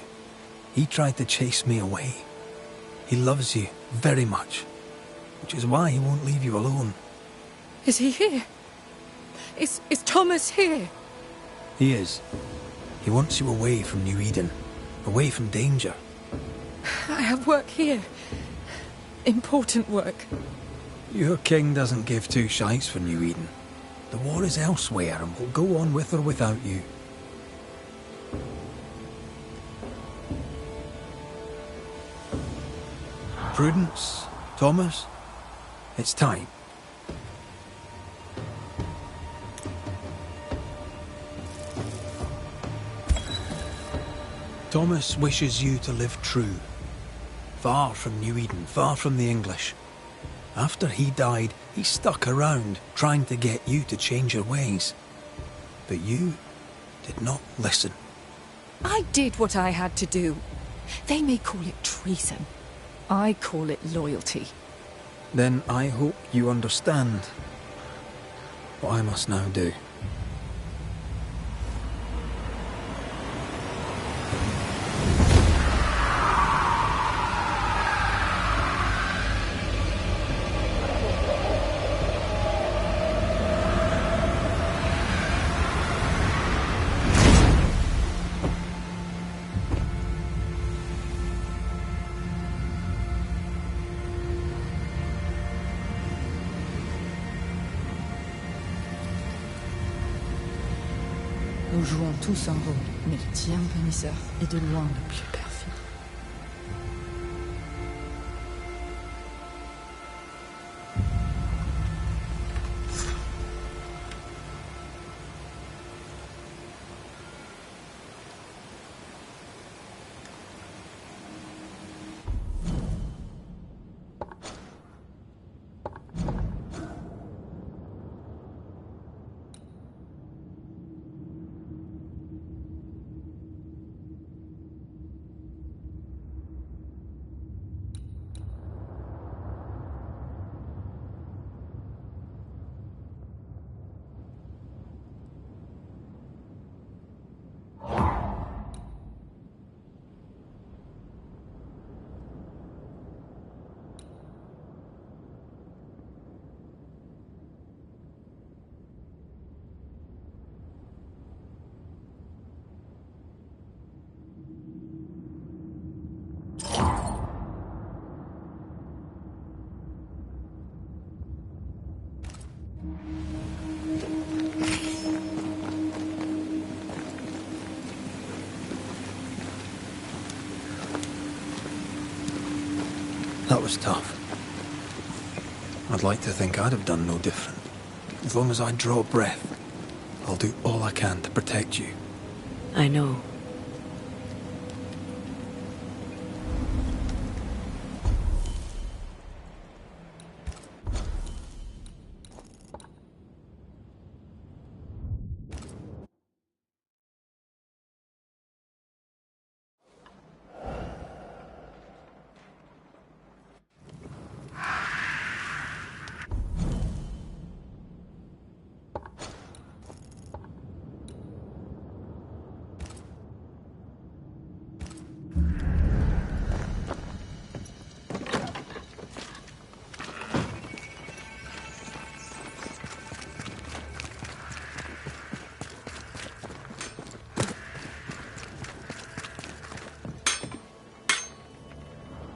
S2: He tried to chase me away. He loves you very much, which is why he won't leave you alone.
S9: Is he here? Is Thomas here?
S2: He is. He wants you away from New Eden, away from danger.
S9: I have work here. Important work.
S2: Your king doesn't give two shites for New Eden. The war is elsewhere and will go on with or without you. Prudence, Thomas, it's time. Thomas wishes you to live true. Far from New Eden, far from the English. After he died, he stuck around, trying to get you to change your ways. But you did not listen.
S9: I did what I had to do. They may call it treason. I call it loyalty.
S2: Then I hope you understand what I must now do.
S14: Nous jouons tous un rôle, mais le tien, Banishers, est de loin le plus perfide.
S2: That was tough. I'd like to think I'd have done no different. As long as I draw breath, I'll do all I can to protect you.
S3: I know.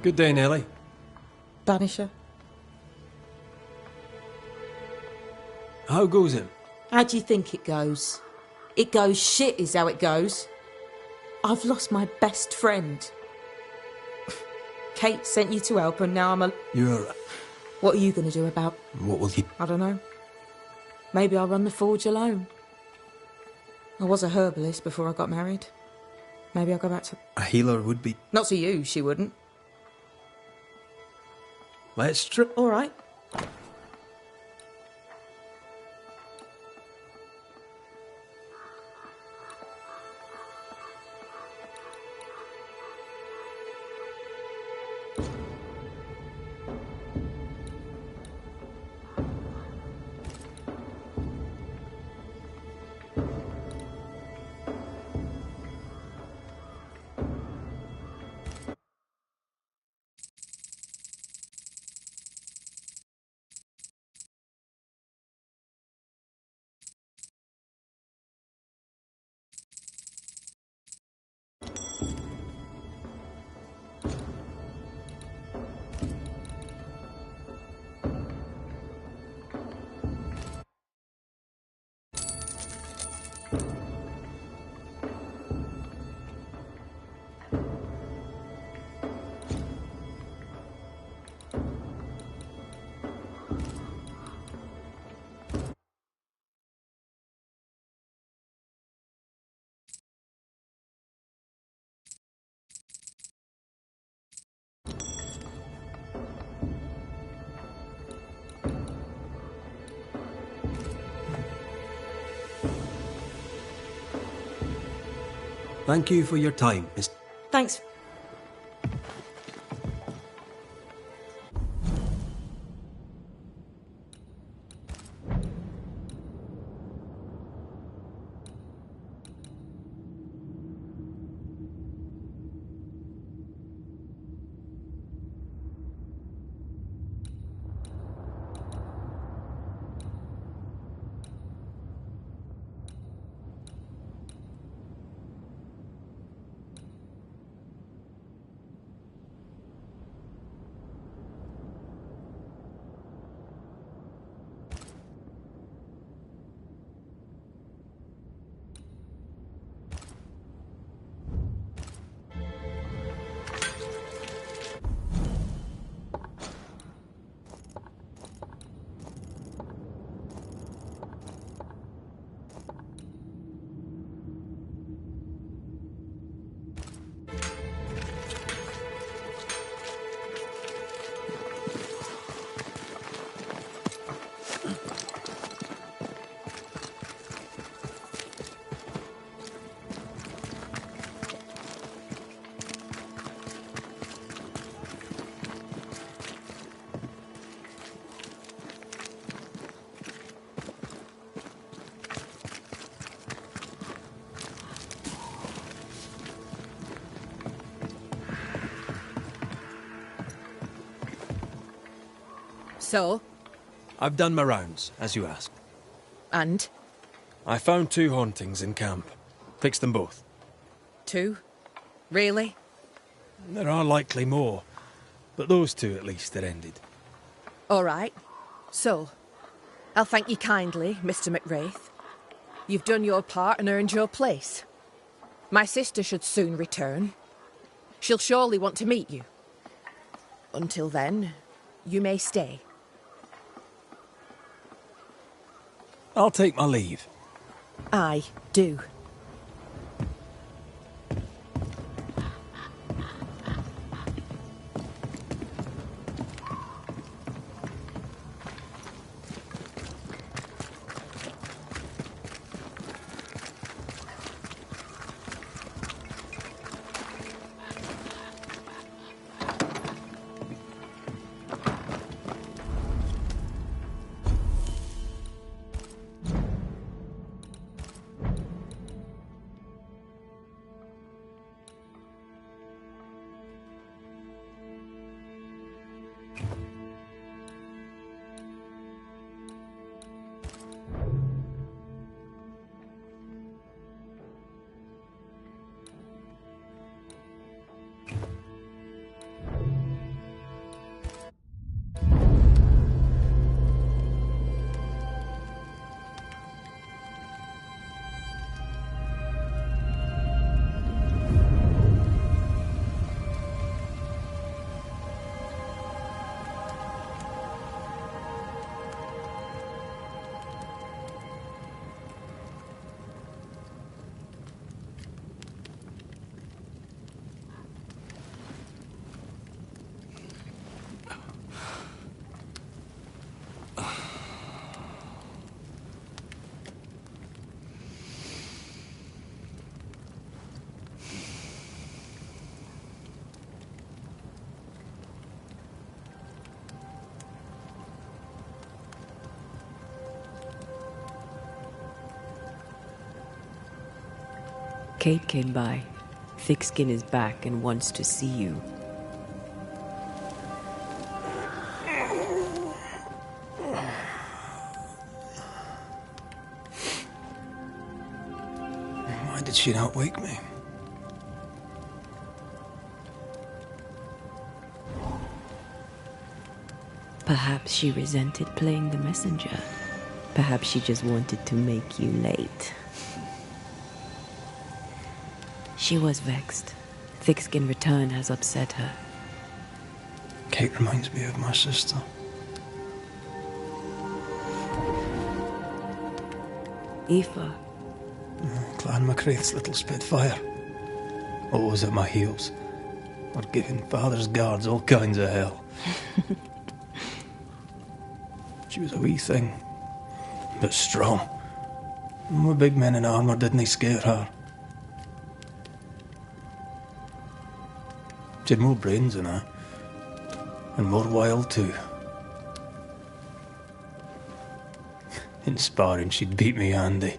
S2: Good day, Nellie.
S8: Banisher.
S2: How goes it?
S8: How do you think it goes? It goes shit is how it goes. I've lost my best friend. Kate sent you to help and now I'm a...
S2: You're...
S8: What are you going to do about...
S2: What will you...
S8: I don't know. Maybe I'll run the forge alone. I was a herbalist before I got married. Maybe I'll go back to...
S2: A healer would be...
S8: Not to you, she wouldn't.
S2: Let's try...
S8: All right.
S2: Thank you for your time, Miss...
S8: Thanks.
S9: So?
S11: I've done my rounds, as you asked.
S9: And?
S11: I found 2 hauntings in camp. Fixed them both.
S9: 2? Really?
S11: There are likely more, but those 2 at least are ended.
S9: All right. So?
S15: I'll thank you kindly, Mr. McWraith. You've done your part and earned your place. My sister should soon return. She'll surely want to meet you. Until then, you may stay.
S2: I'll take my leave.
S15: Aye, do.
S3: Kate came by. Thickskin is back and wants to see you.
S2: Why did she not wake me?
S3: Perhaps she resented playing the messenger. Perhaps she just wanted to make you late. She was vexed. Thickskin return has upset her.
S2: Kate reminds me of my sister.
S3: Aoife.
S2: Clan MacRaith's little spitfire. Always at my heels. Or giving father's guards all kinds of hell. She was a wee thing, but strong. And the big men in armour didn't scare her. She had more brains than I, and more wild too. In sparring, she'd beat me handy.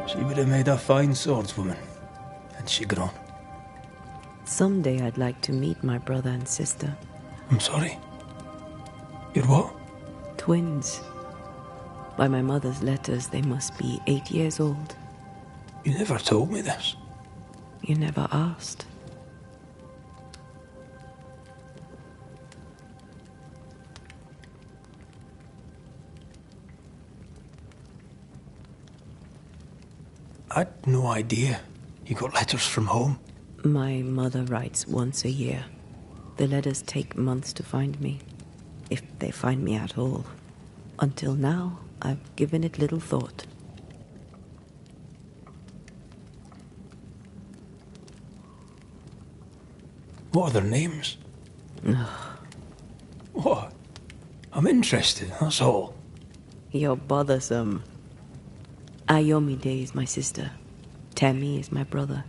S2: She would have made a fine swordswoman, had she grown.
S3: Someday I'd like to meet my brother and sister.
S2: I'm sorry. You're what?
S3: Twins. By my mother's letters, they must be 8 years old.
S2: You never told me this.
S3: You never asked.
S2: I'd no idea you got letters from home.
S3: My mother writes once a year. The letters take months to find me, if they find me at all. Until now, I've given it little thought.
S2: What are their names? What? I'm interested, that's all.
S3: You're bothersome. Ayomide is my sister. Temi is my brother.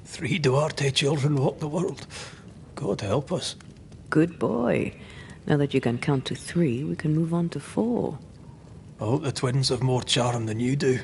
S2: 3 Duarte children walk the world. God help us.
S3: Good boy. Now that you can count to 3, we can move on to 4.
S2: I hope the twins have more charm than you do.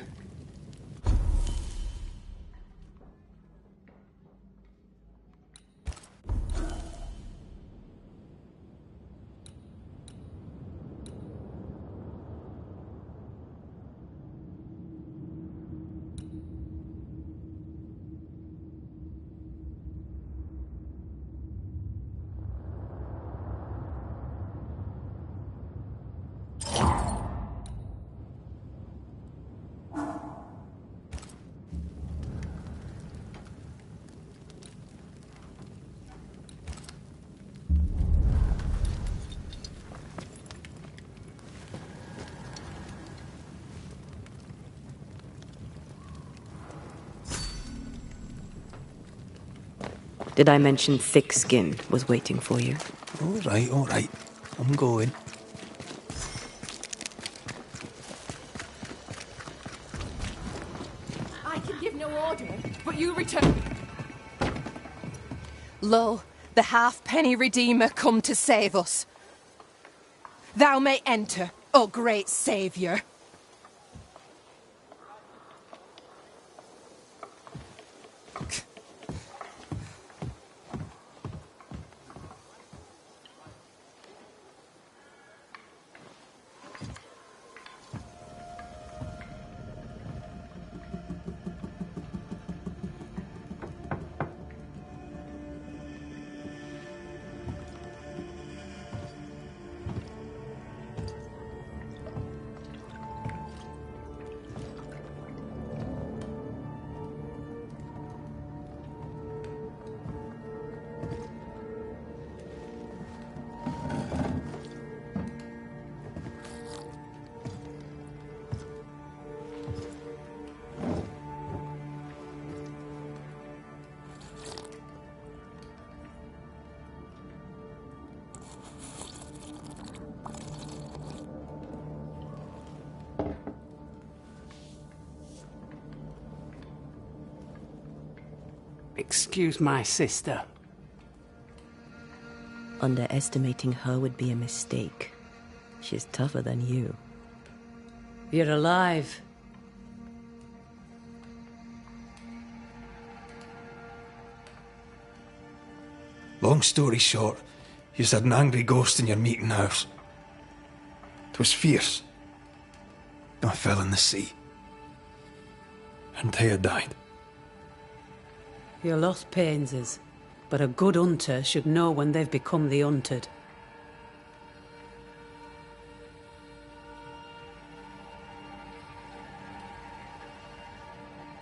S3: Did I mention thick skin was waiting for you?
S2: All right. I'm going.
S15: I can give no order, but you return. Lo, the halfpenny Redeemer come to save us. Thou may enter, O great saviour.
S16: Excuse my sister.
S3: Underestimating her would be a mistake. She's tougher than you.
S16: You're alive.
S2: Long story short, you had an angry ghost in your meeting house. 'Twas fierce. I fell in the sea. And Thea died.
S16: Your loss pains us, but a good hunter should know when they've become the hunted.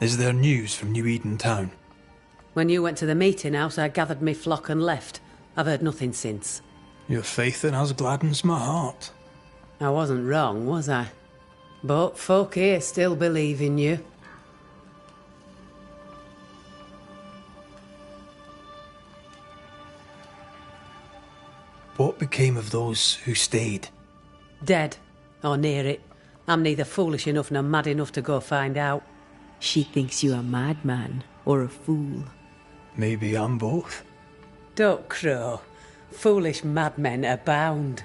S2: Is there news from New Eden town?
S16: When you went to the meeting house, I gathered me flock and left. I've heard nothing since.
S2: Your faith in us gladdens my heart.
S16: I wasn't wrong, was I? But folk here still believe in you.
S2: What became of those who stayed?
S16: Dead, or near it. I'm neither foolish enough nor mad enough to go find out.
S3: She thinks you a madman or a fool.
S2: Maybe I'm both.
S16: Don't crow. Foolish madmen abound.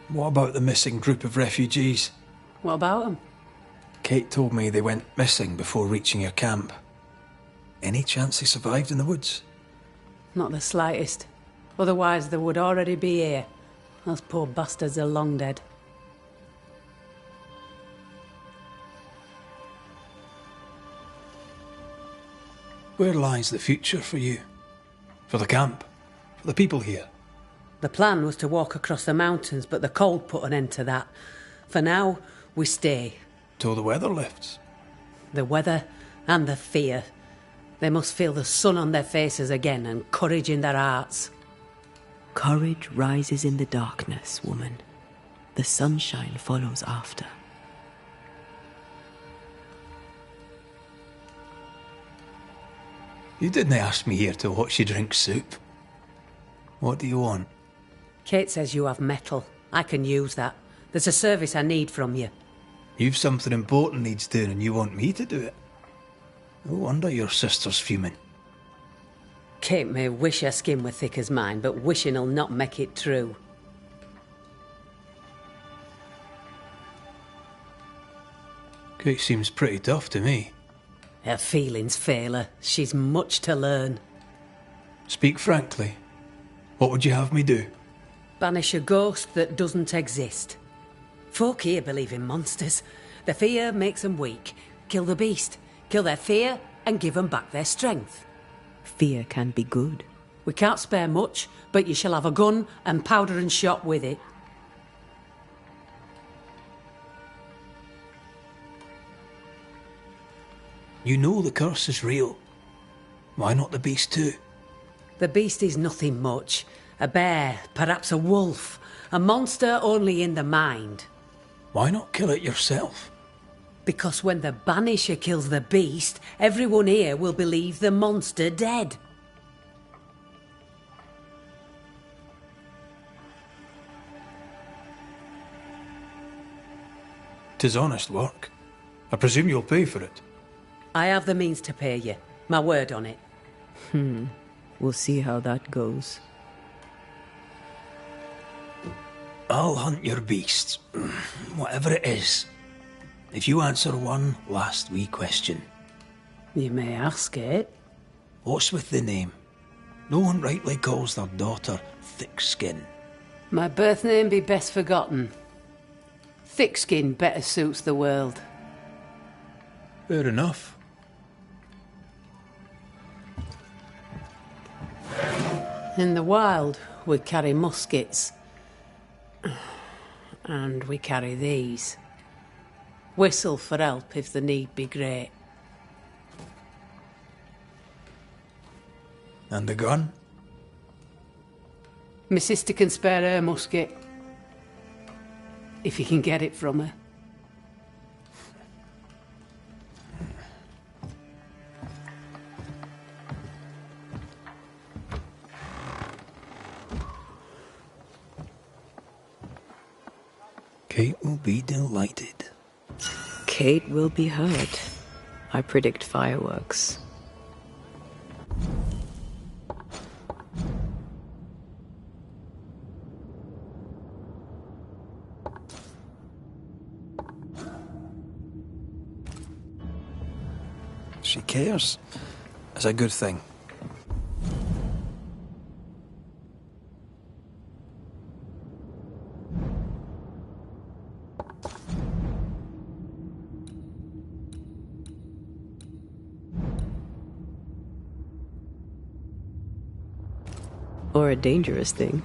S2: What about the missing group of refugees?
S16: What about them?
S2: Kate told me they went missing before reaching your camp. Any chance they survived in the woods?
S16: Not the slightest. Otherwise they would already be here. Those poor bastards are long dead.
S2: Where lies the future for you? For the camp? For the people here?
S16: The plan was to walk across the mountains, but the cold put an end to that. For now, we stay.
S2: Till the weather lifts?
S16: The weather and the fear. They must feel the sun on their faces again and courage in their hearts.
S3: Courage rises in the darkness, woman. The sunshine follows after.
S2: You didn't ask me here to watch you drink soup. What do you want?
S16: Kate says you have metal. I can use that. There's a service I need from you.
S2: You've something important needs doing and you want me to do it? No wonder your sister's fuming.
S16: Kate may wish her skin were thick as mine, but wishing'll not make it true.
S2: Kate seems pretty tough to me.
S16: Her feelings fail her. She's much to learn.
S2: Speak frankly. What would you have me do?
S16: Banish a ghost that doesn't exist. Folk here believe in monsters. The fear makes them weak. Kill the beast. Kill their fear and give them back their strength.
S3: Fear can be good.
S16: We can't spare much, but you shall have a gun and powder and shot with it.
S2: You know the curse is real. Why not the beast too?
S16: The beast is nothing much. A bear, perhaps a wolf. A monster only in the mind.
S2: Why not kill it yourself?
S16: Because when the Banisher kills the beast, everyone here will believe the monster dead.
S2: 'Tis honest work. I presume you'll pay for it.
S16: I have the means to pay you. My word on it.
S3: We'll see how that goes.
S2: I'll hunt your beast, whatever it is, if you answer one last wee question.
S16: You may ask it.
S2: What's with the name? No one rightly calls their daughter Thickskin.
S16: My birth name be best forgotten. Thickskin better suits the world.
S2: Fair enough.
S16: In the wild, we carry muskets. And we carry these. Whistle for help if the need be great.
S2: And the gun?
S16: My sister can spare her musket. If you can get it from her.
S2: Kate will be delighted.
S3: Kate will be hurt. I predict fireworks.
S2: She cares. It's a good thing.
S3: Or a dangerous thing.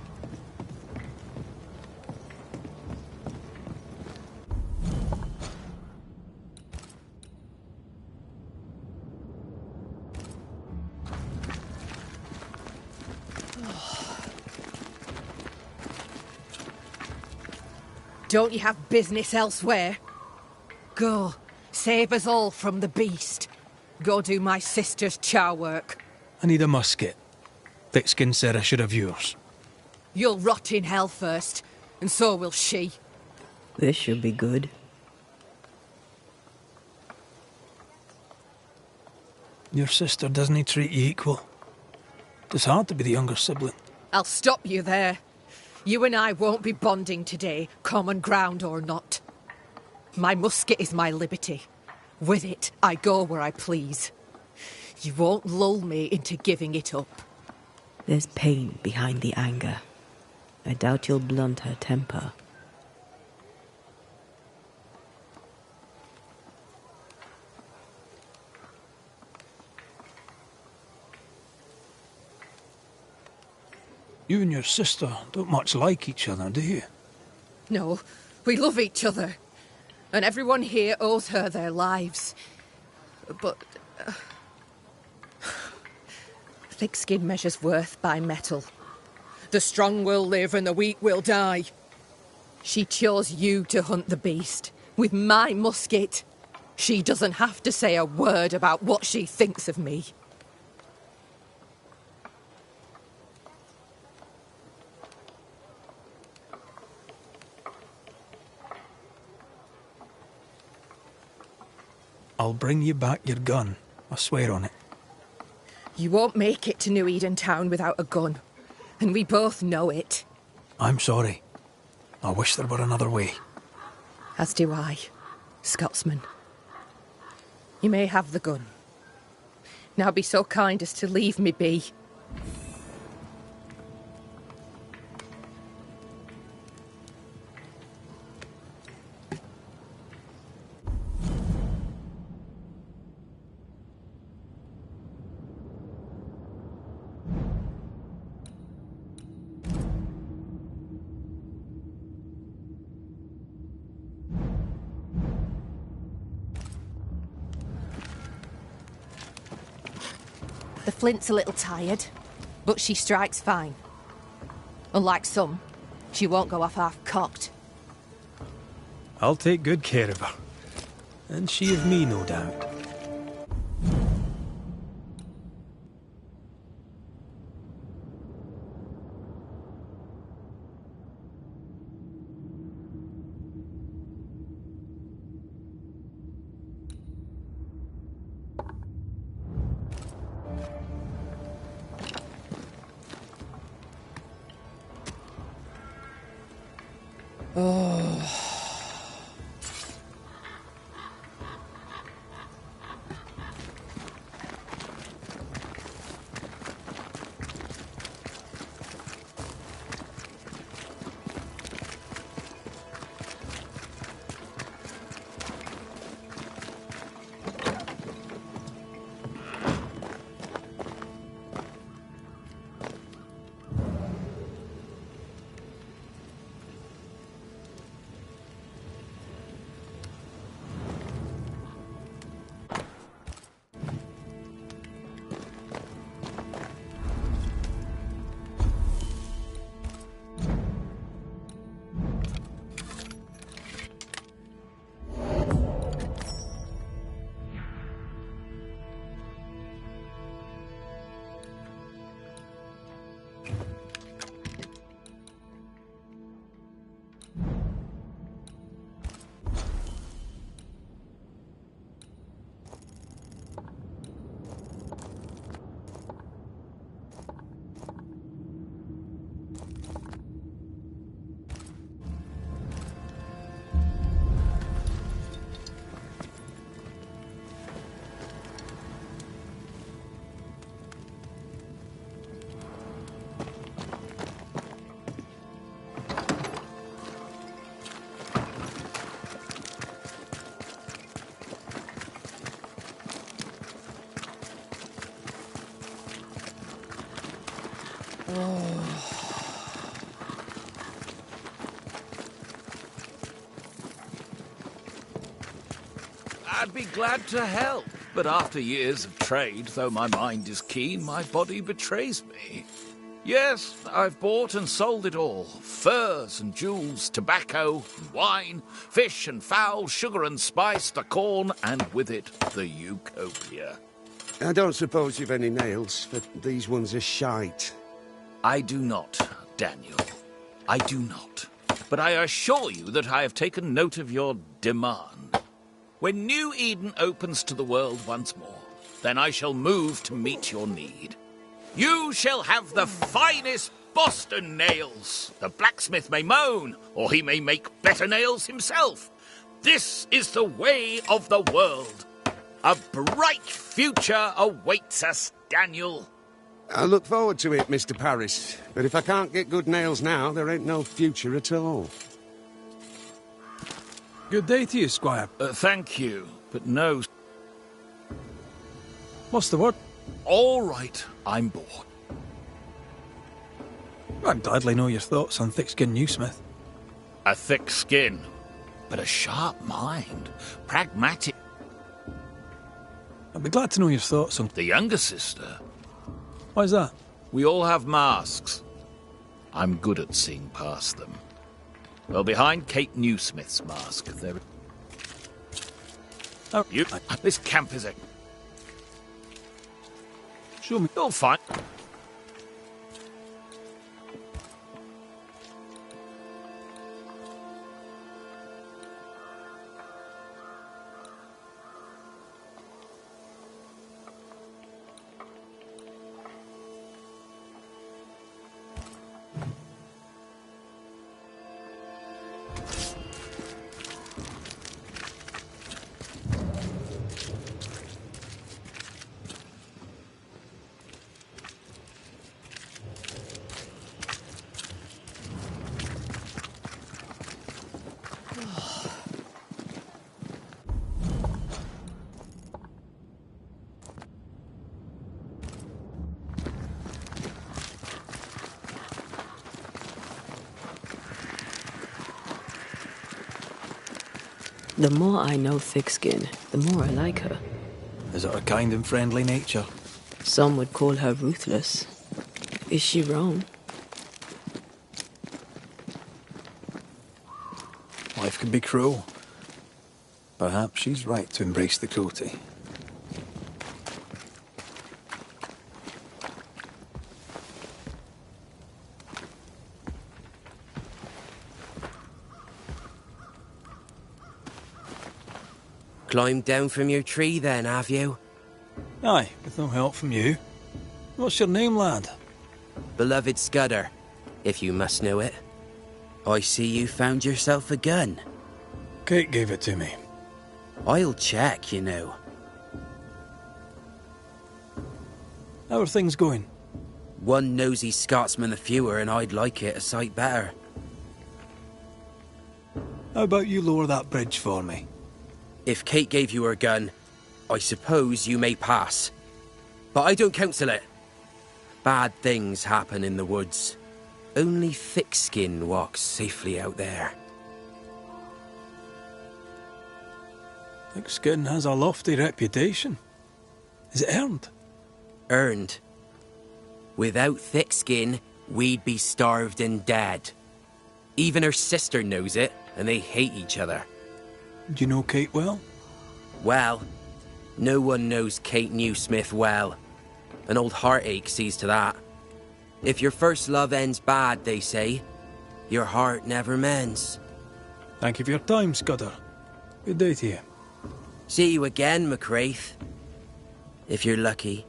S15: Don't you have business elsewhere? Go, save us all from the beast. Go do my sister's char work.
S2: I need a musket. Thickskin said I should have yours.
S15: You'll rot in hell first, and so will she.
S3: This should be good.
S2: Your sister doesn't treat you equal. It's hard to be the younger sibling.
S15: I'll stop you there. You and I won't be bonding today, common ground or not. My musket is my liberty. With it, I go where I please. You won't lull me into giving it up.
S3: There's pain behind the anger. I doubt you'll blunt her temper.
S2: You and your sister don't much like each other, do you?
S15: No, we love each other. And everyone here owes her their lives. But... thickskin measures worth by metal. The strong will live and the weak will die. She chose you to hunt the beast. With my musket. She doesn't have to say a word about what she thinks of me.
S2: I'll bring you back your gun. I swear on it.
S15: You won't make it to New Eden Town without a gun. And we both know it.
S2: I'm sorry. I wish there were another way.
S15: As do I, Scotsman. You may have the gun. Now be so kind as to leave me be. The flint's a little tired, but she strikes fine. Unlike some, she won't go off half-cocked.
S2: I'll take good care of her. And she of me, no doubt.
S17: I'd be glad to help, but after years of trade, though my mind is keen, my body betrays me. Yes, I've bought and sold it all. Furs and jewels, tobacco and wine, fish and fowl, sugar and spice, the corn, and with it, the Eucopia.
S18: I don't suppose you've any nails, but these ones are shite.
S17: I do not, Daniel. I do not. But I assure you that I have taken note of your demand. When New Eden opens to the world once more, then I shall move to meet your need. You shall have the finest Boston nails. The blacksmith may moan, or he may make better nails himself. This is the way of the world. A bright future awaits us, Daniel.
S18: I look forward to it, Mr. Paris. But if I can't get good nails now, there ain't no future at all.
S2: Good day to you, Squire.
S17: Thank you, but no.
S2: What's the word?
S17: All right, I'm bored.
S2: I'd gladly know your thoughts on thick-skinned Newsmith.
S17: A thick skin, but a sharp mind. Pragmatic.
S2: I'd be glad to know your thoughts on...
S17: The younger sister.
S2: Why's that?
S17: We all have masks. I'm good at seeing past them. Well, behind Kate Newsmith's mask, there...
S2: Oh,
S17: you... This camp is a...
S2: Show me.
S17: You'll find...
S3: The more I know Thickskin, the more I like her.
S2: Is it a kind and friendly nature?
S3: Some would call her ruthless. Is she wrong?
S2: Life can be cruel. Perhaps she's right to embrace the cruelty.
S19: Climbed down from your tree then, have you?
S2: Aye, with no help from you. What's your name, lad?
S19: Beloved Scudder, if you must know it. I see you found yourself a gun.
S2: Kate gave it to me.
S19: I'll check, you know.
S2: How are things going?
S19: One nosy Scotsman the fewer, and I'd like it a sight better.
S2: How about you lower that bridge for me?
S19: If Kate gave you her gun, I suppose you may pass. But I don't counsel it. Bad things happen in the woods. Only thick skin walks safely out there.
S2: Thick skin has a lofty reputation. Is it earned?
S19: Earned. Without thick skin, we'd be starved and dead. Even her sister knows it, and they hate each other.
S2: Do you know Kate well?
S19: Well, no one knows Kate Newsmith well. An old heartache sees to that. If your first love ends bad, they say, your heart never mends.
S2: Thank you for your time, Scudder. Good day to you.
S19: See you again, McWraith. If you're lucky.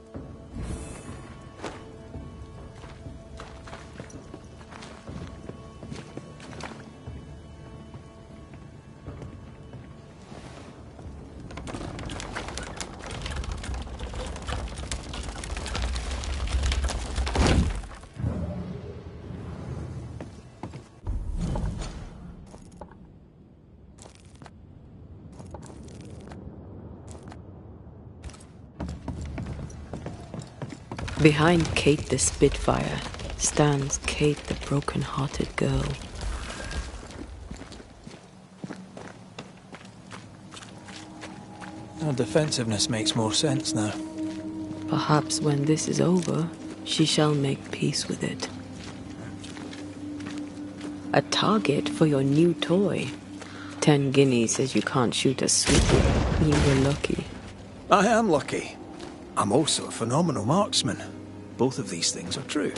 S3: Behind Kate the Spitfire stands Kate the broken-hearted girl.
S2: Her defensiveness makes more sense now.
S3: Perhaps when this is over, she shall make peace with it. A target for your new toy. 10 guineas says you can't shoot a sweetie. You were lucky.
S2: I am lucky. I'm also a phenomenal marksman. Both of these things are true.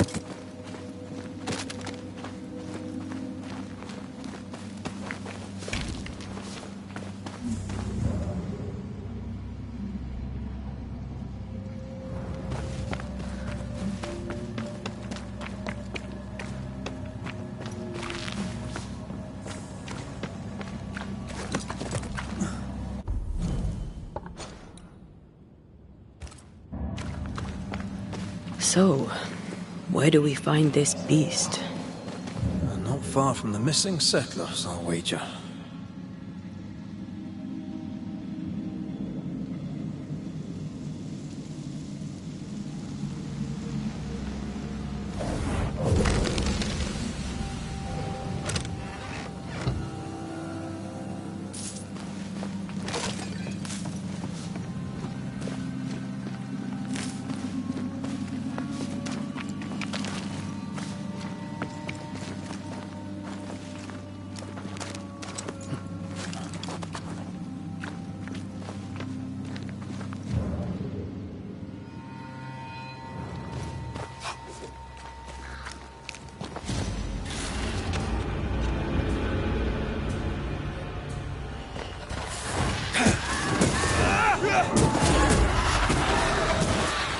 S3: So, where do we find this beast?
S2: Not far from the missing settlers, I'll wager.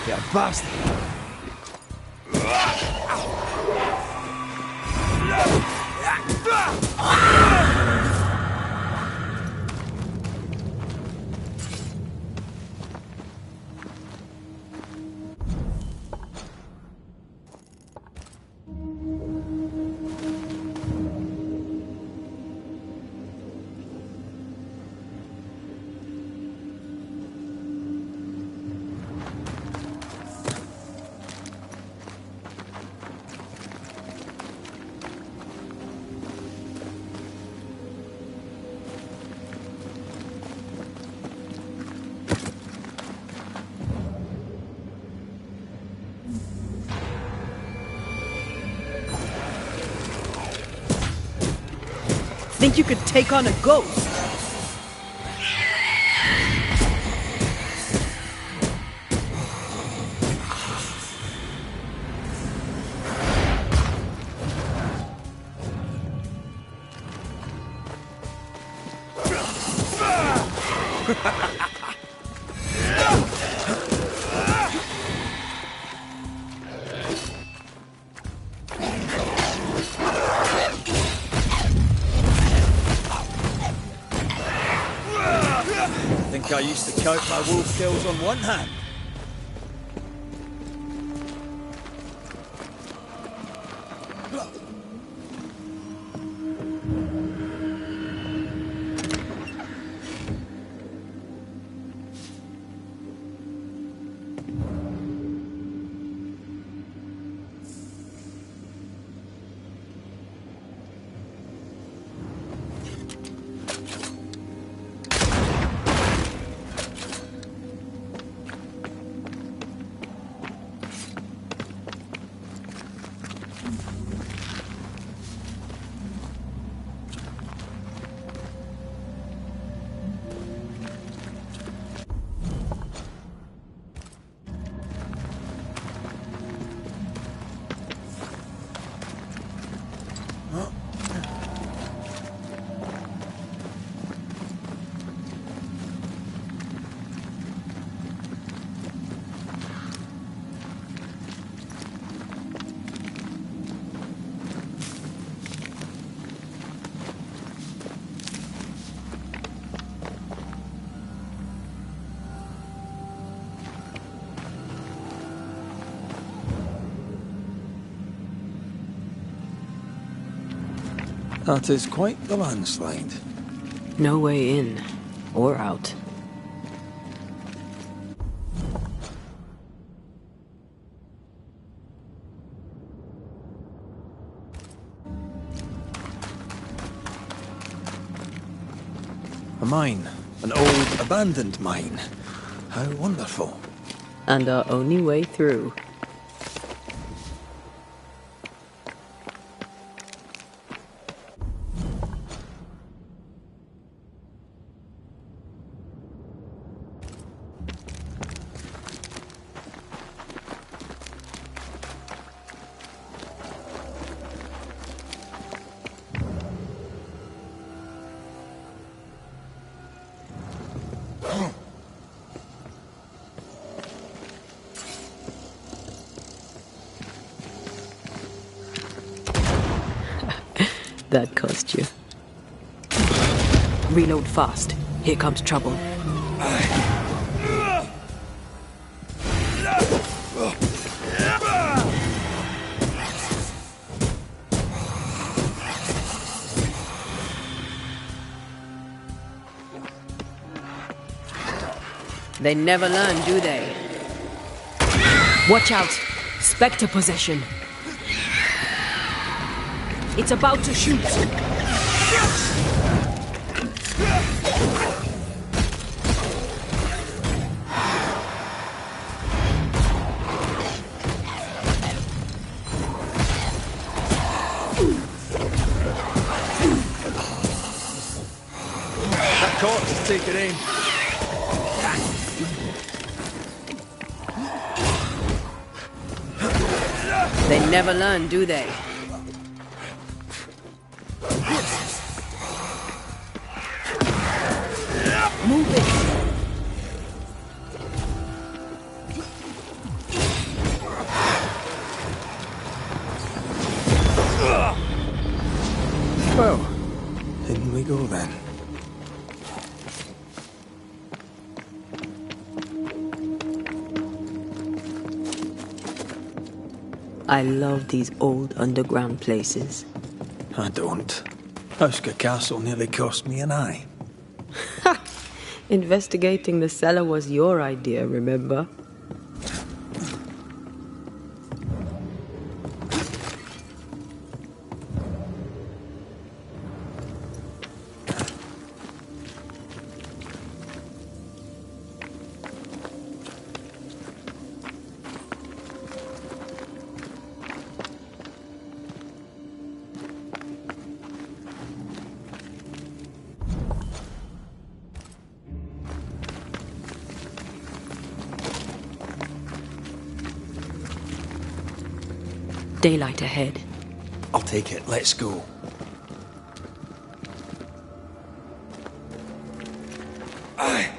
S1: You bastard!
S16: Think you could take on a ghost?
S4: I think I used to count my wolf kills on one hand.
S2: That is quite the landslide.
S3: No way in or out.
S2: A mine. An old, abandoned mine. How wonderful.
S3: And our only way through. That cost you. Reload fast. Here comes trouble. They never learn, do they? Watch out! Spectre possession. It's about to shoot.
S4: That corpse is taking aim.
S3: They never learn, do they? Move it!
S2: Well, in we go then.
S3: I love these old underground places.
S2: I don't. Auska Castle nearly cost me an eye.
S3: Investigating the cellar was your idea, remember? Daylight ahead.
S2: I'll take it. Let's go.
S18: Aye.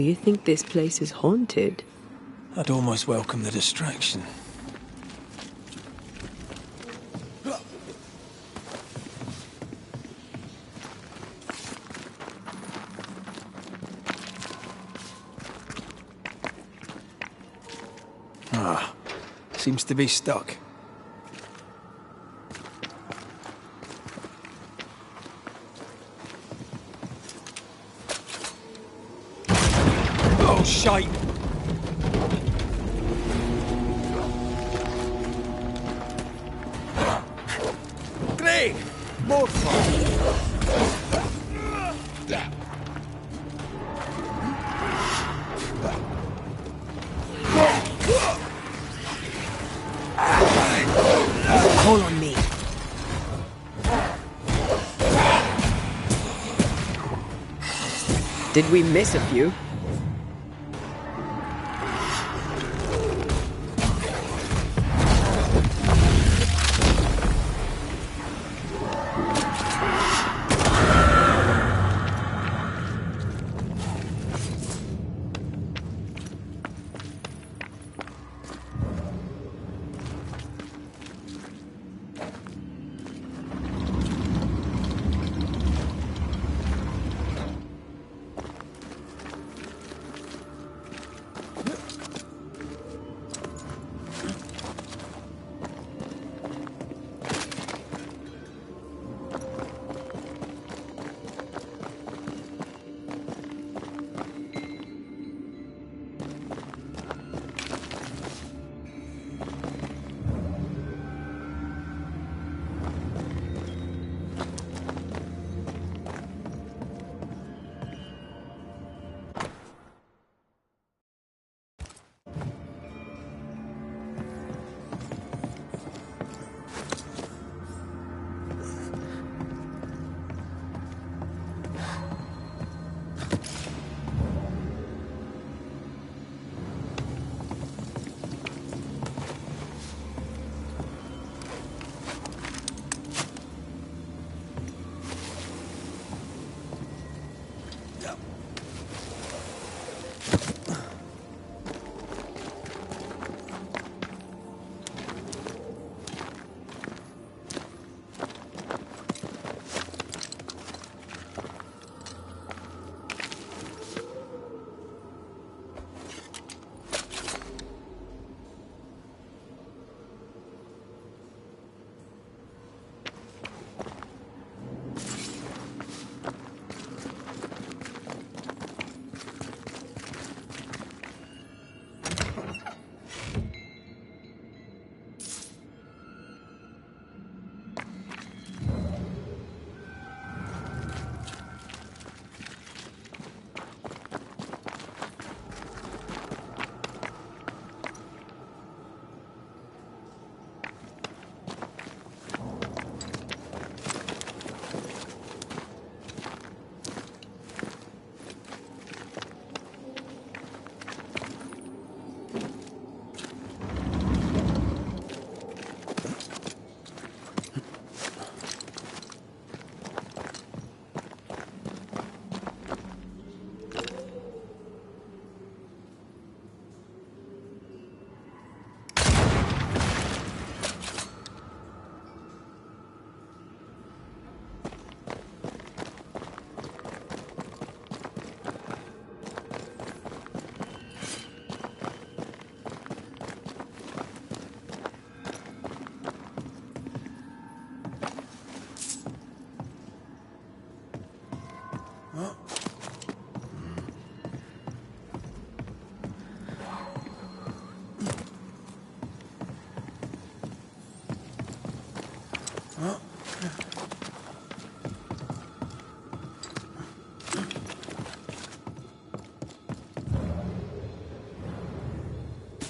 S3: Do you think this place is haunted?
S2: I'd almost welcome the distraction. Seems to be stuck. Oh, shite!
S7: Craig! More fire!
S16: Call on me.
S3: Did we miss a few?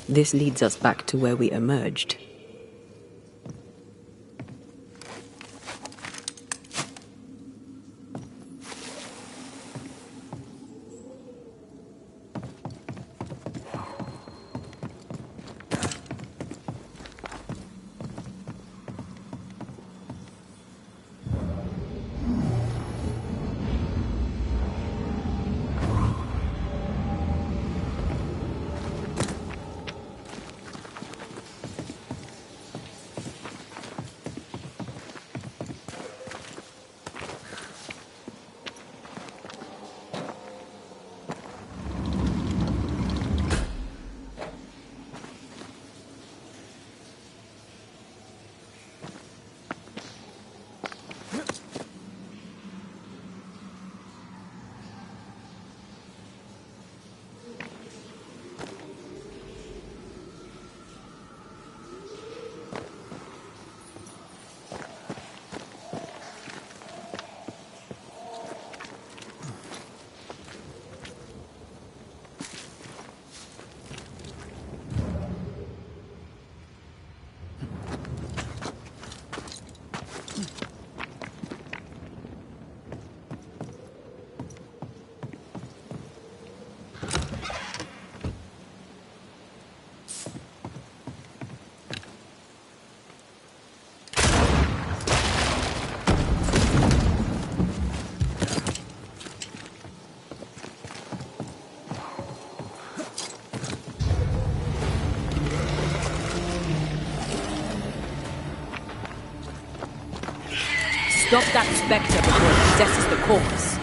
S3: This leads us back to where we emerged.
S15: Stop that spectre before it possesses the corpse.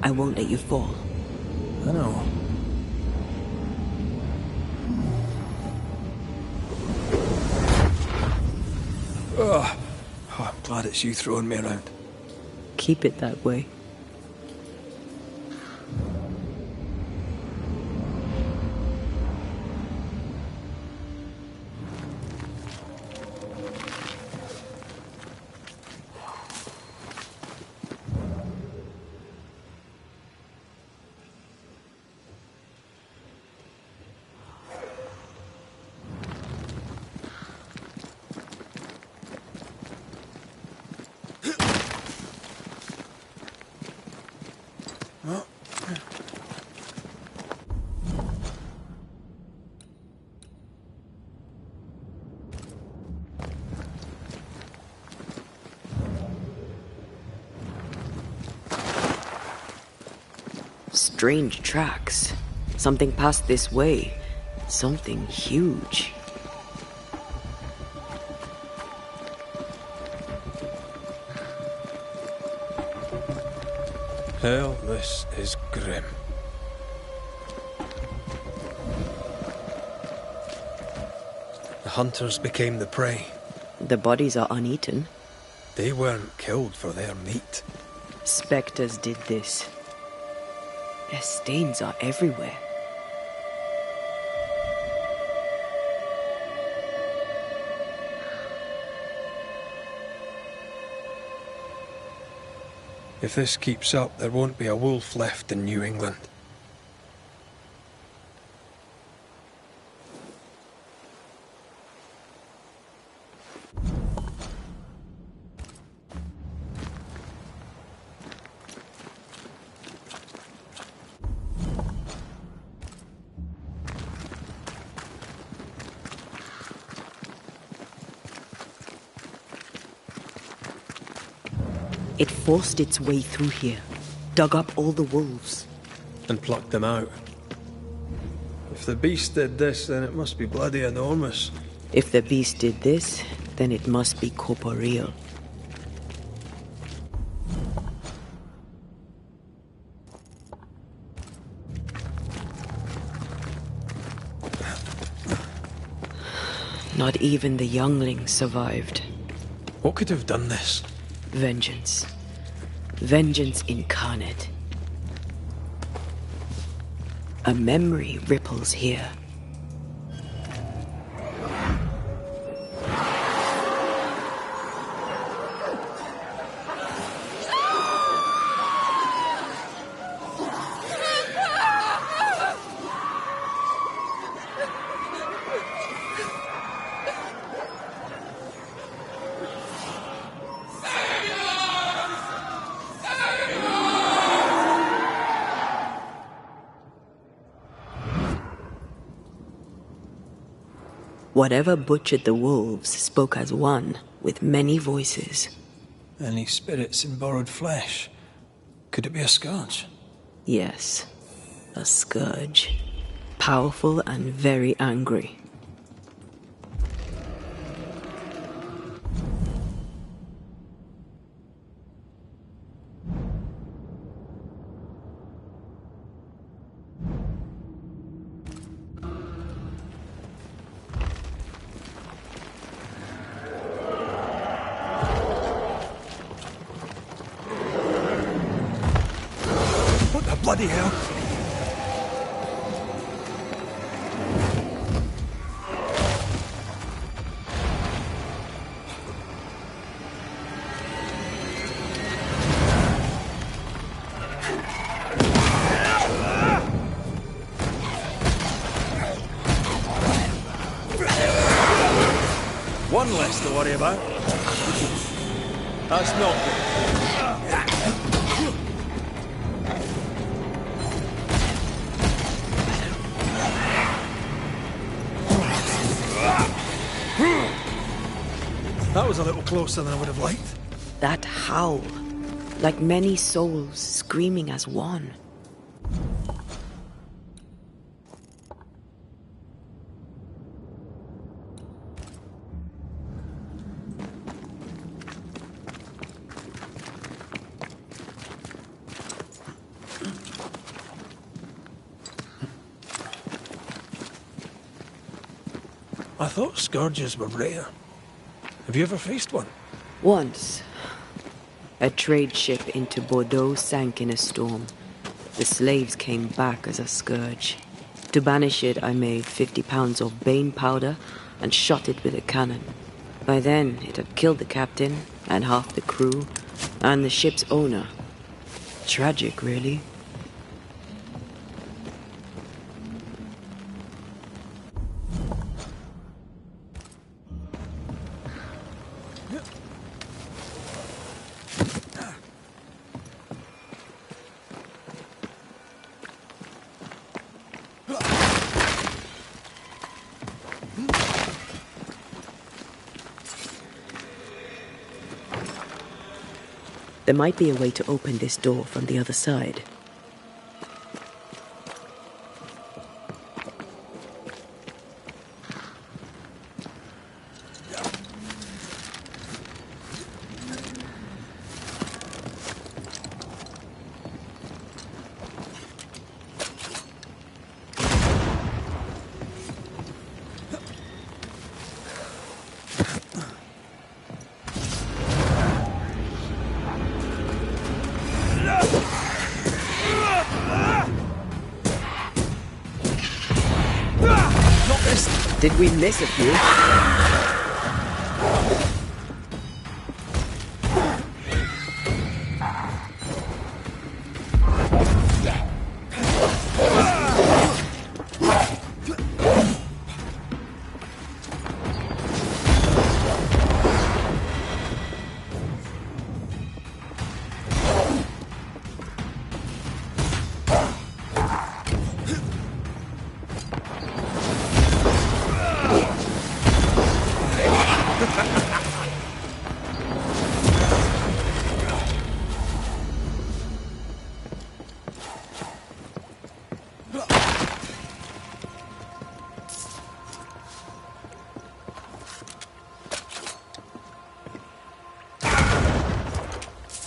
S3: I won't let you fall.
S2: I know. Oh, I'm glad it's you throwing me around.
S3: Keep it that way. Strange tracks. Something passed this way. Something huge.
S2: Hell, this is grim. The hunters became the prey.
S3: The bodies are uneaten.
S2: They weren't killed for their meat.
S3: Spectres did this. Their stains are everywhere.
S2: If this keeps up, there won't be a wolf left in New England.
S3: It forced its way through here, dug up all the wolves.
S2: And plucked them out. If the beast did this, then it must be bloody enormous.
S3: If the beast did this, then it must be corporeal. Not even the younglings survived.
S2: What could have done this?
S3: Vengeance. Vengeance incarnate. A memory ripples here. Whatever butchered the wolves spoke as one, with many voices.
S2: Any spirits in borrowed flesh? Could it be a scourge?
S3: Yes, a scourge. Powerful and very angry.
S2: Bloody hell!
S4: One less to worry about. That's not good.
S11: That was a little closer than I would have liked.
S3: That howl, like many souls screaming as one.
S2: I thought scourges were rare. Have you ever faced one?
S3: Once, a trade ship into Bordeaux sank in a storm. The slaves came back as a scourge. To banish it, I made 50 pounds of bane powder and shot it with a cannon. By then, it had killed the captain and half the crew and the ship's owner. Tragic, really. There might be a way to open this door from the other side. Did we miss a few?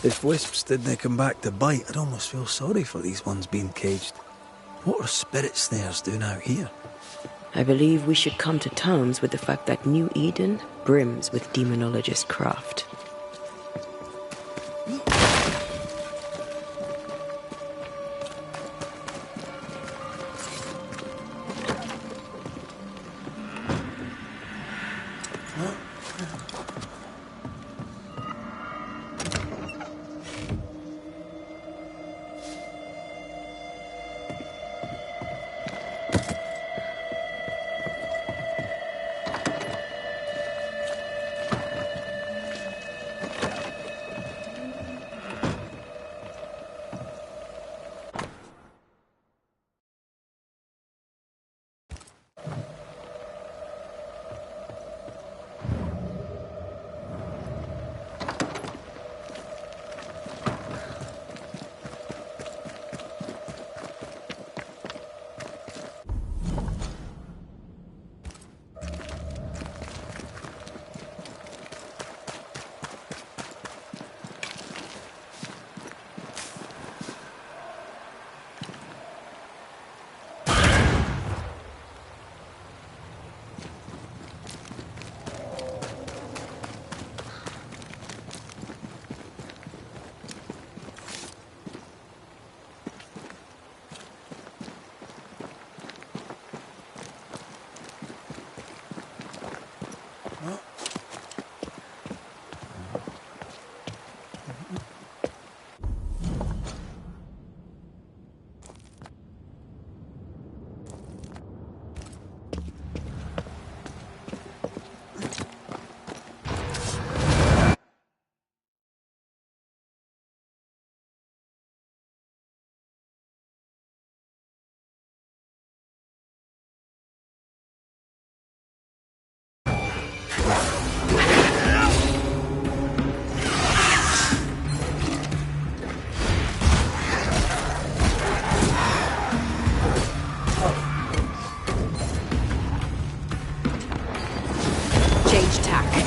S2: If wisps didn't come back to bite, I'd almost feel sorry for these ones being caged. What are spirit snares doing out here?
S3: I believe we should come to terms with the fact that New Eden brims with demonologist craft.
S15: attack.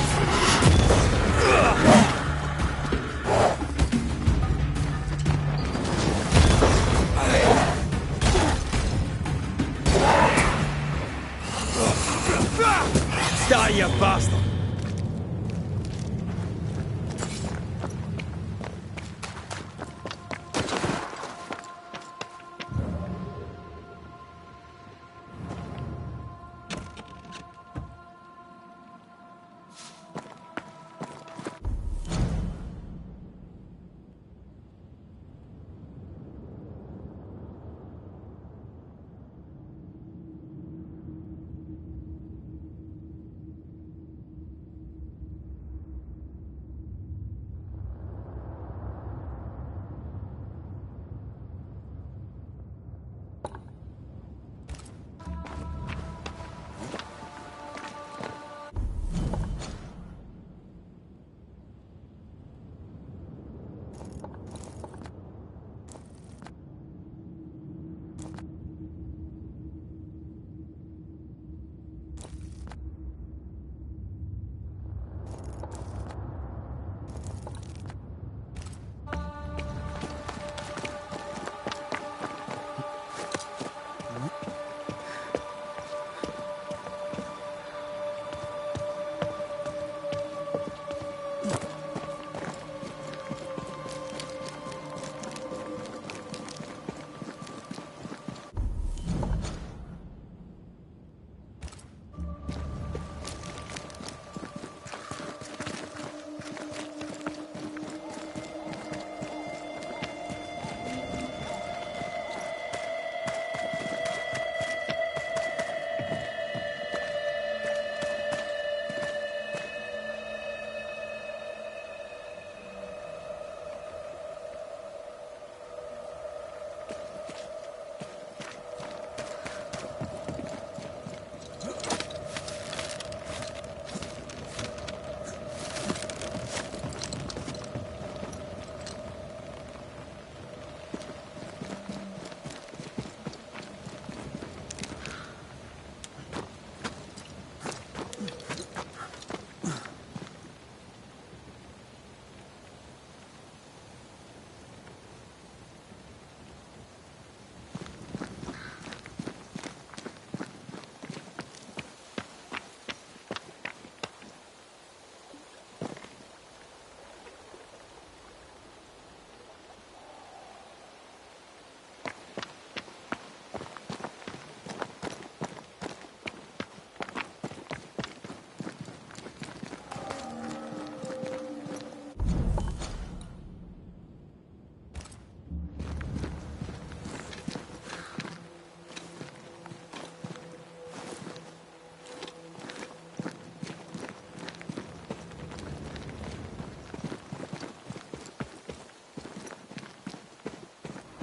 S7: Die, you bastard!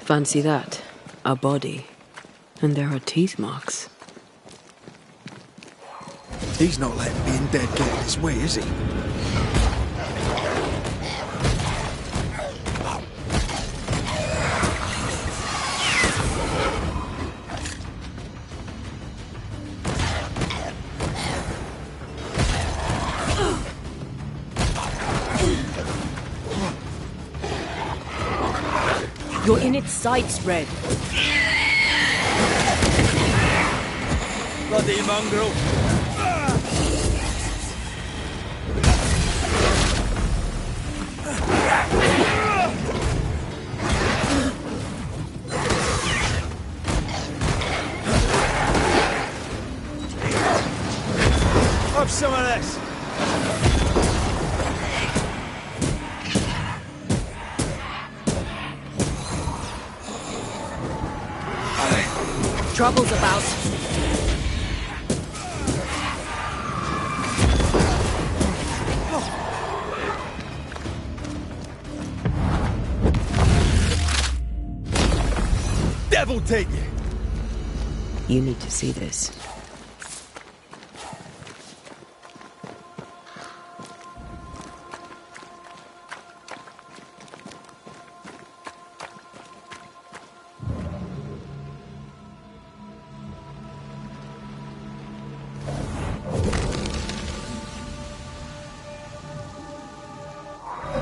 S3: Fancy that. A body. And there are teeth marks.
S10: He's not letting being dead get in his way, is he?
S15: You're in its sights, Red.
S7: Bloody mongrel! Have some of this!
S15: Trouble's about.
S7: Devil take you!
S3: You need to see this.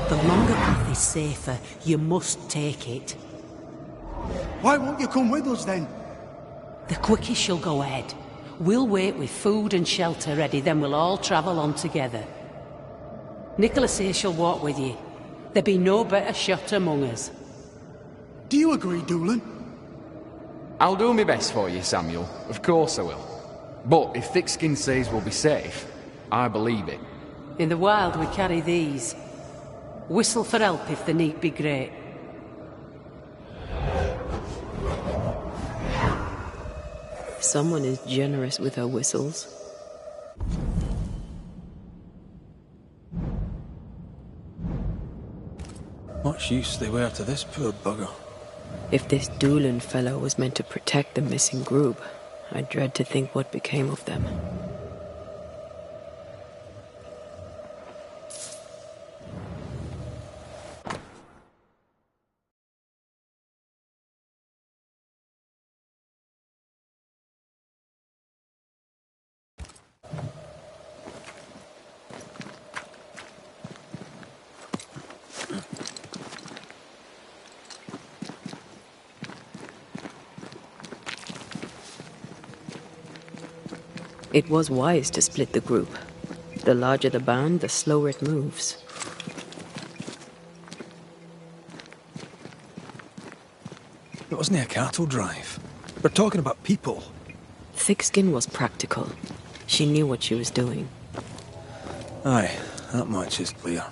S16: The longer path is safer. You must take it.
S20: Why won't you come with us then?
S16: The quickest you'll go ahead. We'll wait with food and shelter ready, then we'll all travel on together. Nicholas here shall walk with you. There be no better shot among us.
S20: Do you agree, Doolan?
S21: I'll do my best for you, Samuel. Of course I will. But if Thickskin says we'll be safe, I believe it.
S16: In the wild we carry these. Whistle for help if the need be great.
S3: Someone is generous with her whistles.
S2: Much use they were to this poor bugger.
S3: If this Doolan fellow was meant to protect the missing group, I dread to think what became of them. It was wise to split the group. The larger the band, the slower it moves.
S2: It wasn't a cattle drive. We're talking about people.
S3: Thickskin was practical. She knew what she was doing.
S2: Aye, that much is clear.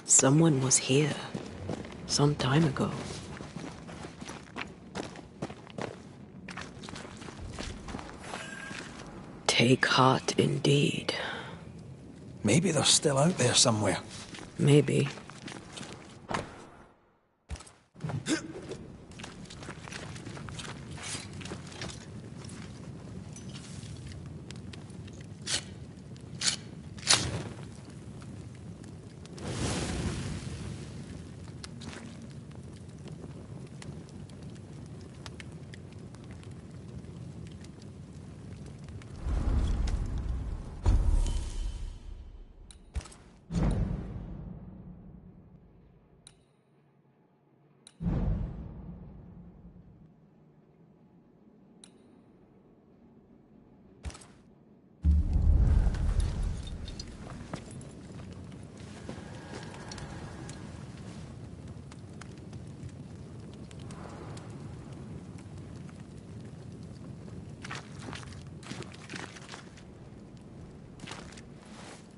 S3: Someone was here. Some time ago. Take heart indeed.
S2: Maybe they're still out there somewhere.
S3: Maybe.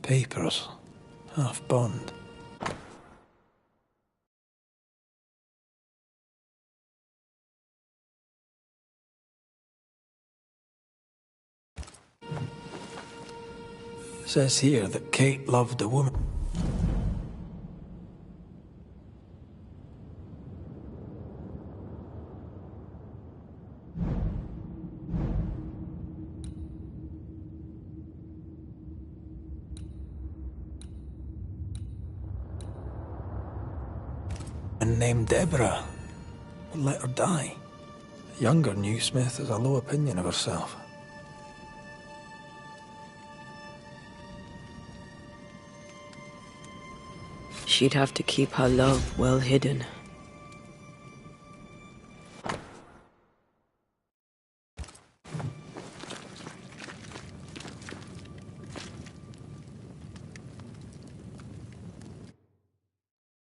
S2: Papers. Half bond. Says here that Kate loved a woman. And named Deborah would let her die. The younger Newsmith has a low opinion of herself.
S3: She'd have to keep her love well hidden.